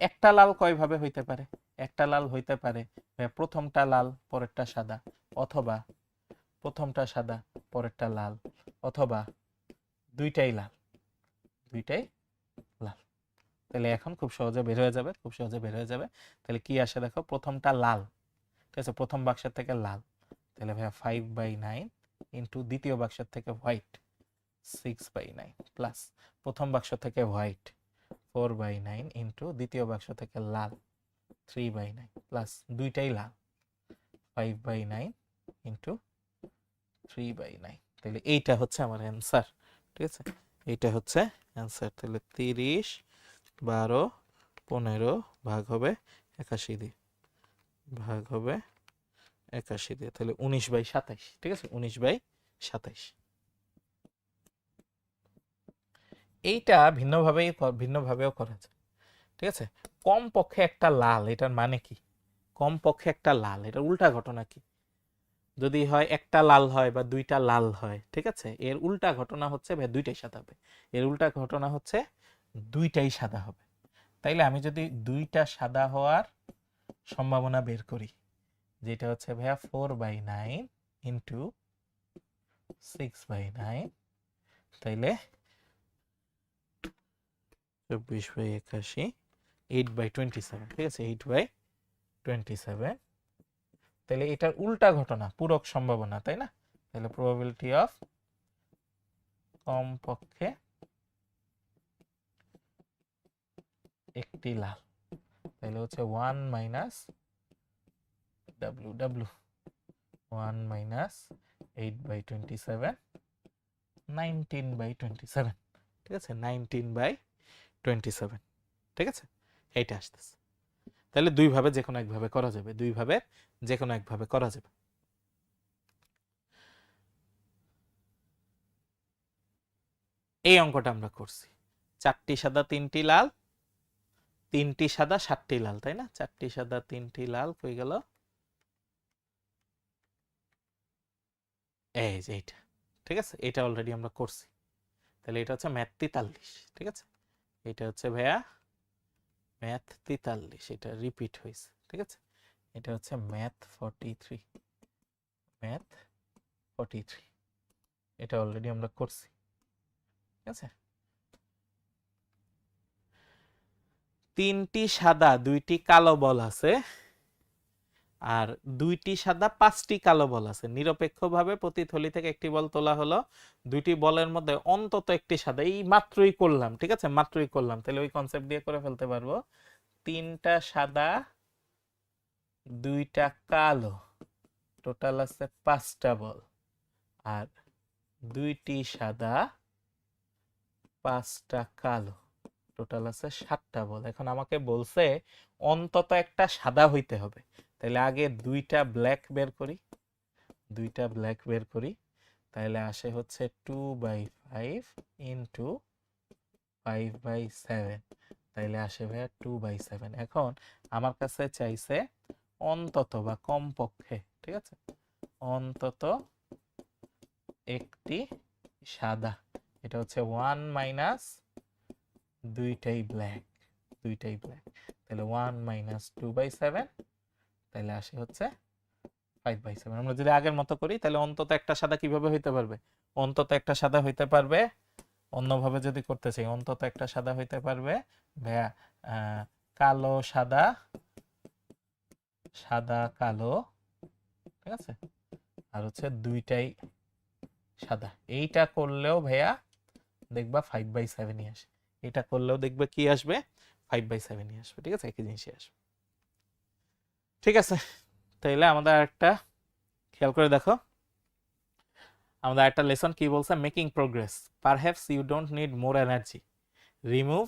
একটা লাল কয় ভাবে হইতে পারে? একটা লাল হইতে পারে প্রথমটা লাল পরেরটা সাদা, অথবা প্রথমটা সাদা পরেরটা লাল, অথবা দুইটাই লাল, দুইটাই লাল। তাহলে এখন খুব সহজে বের হয়ে যাবে, খুব সহজে বের হয়ে যাবে। তাহলে কি আসে দেখো, প্রথমটা লাল, ঠিক আছে, প্রথম বাক্সের থেকে লাল, তাহলে ভাইয়া 5/9 ইন্টু দ্বিতীয় বাক্সের থেকে হোয়াইট 6/9 প্লাস প্রথম বাক্স থেকে হোয়াইট 4/9 ইন্টু দ্বিতীয় বাক্স থেকে লাল 3/9 প্লাস দুইটাই লাল 5/9 ইন্টু 3/9। তাহলে এইটা হচ্ছে আমার অ্যান্সার, ঠিক আছে, এইটা হচ্ছে অ্যান্সার। তাহলে 30 12 15 ভাগ হবে 81 দিয়ে, ভাগ হবে 81 দিয়ে, তাহলে 19/27, ঠিক আছে, 19/27। এইটা ভিন্নভাবেও করা যায়, ঠিক আছে। কম পক্ষে একটা লাল, এটার মানে কি? কম পক্ষে একটা লাল, এটার উল্টা ঘটনা কি? যদি হয় একটা লাল হয় বা দুইটা লাল হয়, ঠিক আছে, এর উল্টা ঘটনা হচ্ছে ভাই দুইটাই সাদা হবে, এর উল্টা ঘটনা হচ্ছে দুইটাই সাদা হবে। তাইলে আমি যদি দুইটা সাদা হওয়ার সম্ভাবনা বের করি, যেটা হচ্ছে ভাইয়া 4/9 ইন্টু 6/9, তাইলে 24/81 8/27, ঠিক আছে, 8/27। তাহলে এটার উল্টা ঘটনা পূরক সম্ভাবনা, তাই না? তাহলে প্রবাবিলিটি অফ কমপক্ষে একটি লাল, তাহলে হচ্ছে 1 মাইনাস ডাব্লিউ 1 মাইনাস 8/27 19/27, ঠিক আছে, 19/27, ঠিক আছে, এইটা আসতেছে। তাহলে দুইভাবে যে কোনো একভাবে করা যাবে, দুইভাবে যে কোনো একভাবে করা যাবে। এই অঙ্কটা আমরা করছি 4টি সাদা 3টি লাল, 3টি সাদা 7টি লাল, তাই না? 4টি সাদা 3টি লাল কই গেল? এই যে এইটা, ঠিক আছে, এটা অলরেডি আমরা করছি। তাহলে এটা হচ্ছে ম্যাথ 43, ঠিক আছে, এটা হচ্ছে ভাইয়া ম্যাথ 43, এটা রিপিট হয়েছে, ঠিক আছে, এটা হচ্ছে ম্যাথ 43, ম্যাথ 43, এটা অলরেডি আমরা করছি, ঠিক আছে। 3টি সাদা 2টি কালো বল আছে, আর 2টি সাদা 5টি কালো বল আছে। নিরপেক্ষভাবে প্রতি থলি থেকে একটি বল তোলা হলো, 2টি বলের মধ্যে অন্তত একটি সাদা, এই মাত্রই করলাম, ঠিক আছে, মাত্রই করলাম। তাহলে ওই কনসেপ্ট দিয়ে করে ফেলতে পারবো। 3টা সাদা 2টা কালো, টোটাল আছে 5টা বল, আর 2টি সাদা 5টা কালো, টোটাল আছে 7টা বল। এখন আমাকে বলছে অন্তত একটা সাদা হইতে হবে, তাহলে আগে 2টা ব্ল্যাক বের করি, 2টা ব্ল্যাক বের করি, তাহলে আসে হচ্ছে 2/5 ইন্টু 5/7, তাইলে আসে ভাইয়া 2/7। এখন আমার কাছে চাইছে অন্তত বা কমপক্ষে, ঠিক আছে, অন্তত একটি সাদা, এটা হচ্ছে 1 মাইনাস দুইটাই ব্ল্যাক, দুইটাই ব্ল্যাক, তাহলে 1 মাইনাস 2/7, তাহলে আসে হচ্ছে 5/7। আমরা যদি আগের মতো করি, তাহলে অন্তত একটা সাদা কিভাবে হইতে পারবে? অন্তত একটা সাদা হইতে পারবে, অন্যভাবে যদি করতে চাই, অন্তত একটা সাদা হইতে পারবে ভাইয়া কালো সাদা, সাদা কালো, ঠিক আছে, আর হচ্ছে দুইটাই সাদা। এইটা করলেও ভাইয়া দেখবা 5/7ই আসে, এটা করলেও দেখবে কি আসবে, 5/7ই আসবে, ঠিক আছে, একই জিনিসই আসবে, ঠিক আছে। তাইলে আমাদের একটা খেয়াল করে দেখো, আমাদের একটা লেসন কি বলছে, making progress, perhaps you don't need more energy, remove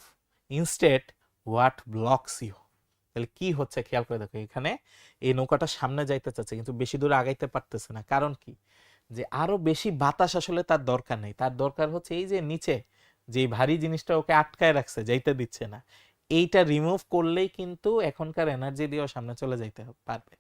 instead what blocks you. তাহলে কি হচ্ছে খেয়াল করে দেখো, এখানে এই নৌকাটা সামনে যাইতে চাচ্ছে কিন্তু বেশি দূরে আগাইতে পারতেছে না, কারণ কি, যে আরো বেশি বাতাস আসলে তার দরকার নেই, তার দরকার হচ্ছে এই যে নিচে যে ভারী জিনিসটা ওকে আটকায় রাখছে, যাইতে দিচ্ছে না, এইটা রিমুভ করলেই কিন্তু এখনকার এনার্জি দিয়েও সামনে চলে যাইতে পারবে।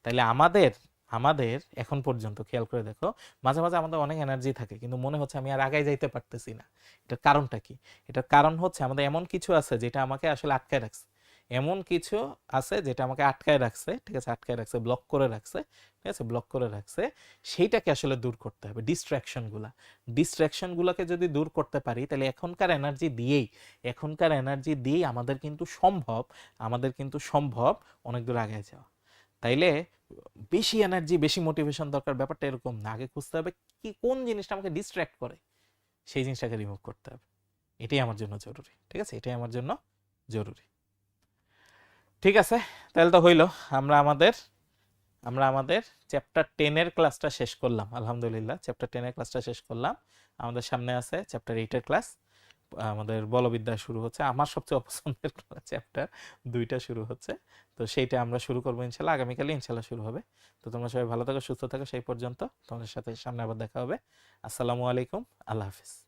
তাইলে আমাদের আমাদের এখন পর্যন্ত খেয়াল করে দেখো, মাঝে মাঝে আমাদের অনেক এনার্জি থাকে কিন্তু মনে হচ্ছে আমি আর আগায় যাইতে পারতেছি না। এটার কারণটা কি? এটার কারণ হচ্ছে আমাদের এমন কিছু আছে যেটা আমাকে আসলে আটকায় রাখছে। এমন কিছু আছে যেটা আমাকে আটকায় রাখছে, ঠিক আছে, আটকায় রাখছে, ব্লক করে রাখছে, ঠিক আছে, ব্লক করে রাখছে। সেইটাকে আসলে দূর করতে হবে, ডিস্ট্রাকশনগুলোকে যদি দূর করতে পারি তাহলে এখনকার এনার্জি দিয়েই আমাদের কিন্তু সম্ভব অনেক দূর আগে যাওয়া। তাইলে বেশি এনার্জি বেশি মোটিভেশন দরকার ব্যাপারটা এরকম না। আগে খুঁজতে হবে কি কোন জিনিসটা আমাকে ডিস্ট্র্যাক্ট করে, সেই জিনিসটাকে রিমুভ করতে হবে। এটাই আমার জন্য জরুরি, ঠিক আছে, এটাই আমার জন্য জরুরি। ঠিক আছে, তাহলে তো হইলো। আমরা আমাদের আমরা আমাদের চ্যাপ্টার 10-এর ক্লাসটা শেষ করলাম, আলহামদুলিল্লাহ চ্যাপ্টার 10-এর ক্লাসটা শেষ করলাম। আমাদের সামনে আছে চ্যাপ্টার 8-এর ক্লাস, আমাদের বলবিদ্যা শুরু হচ্ছে। আমার সবচেয়ে অপছন্দের চ্যাপ্টার 2টা শুরু হচ্ছে, তো সেইটা আমরা শুরু করবো ইনশাল্লাহ, আগামীকালই ইনশাল্লাহ শুরু হবে। তো তোমরা সবাই ভালো থাকো, সুস্থ থাকো, সেই পর্যন্ত তোমাদের সাথে সামনে আবার দেখা হবে। আসসালামু আলাইকুম, আল্লাহ হাফিজ।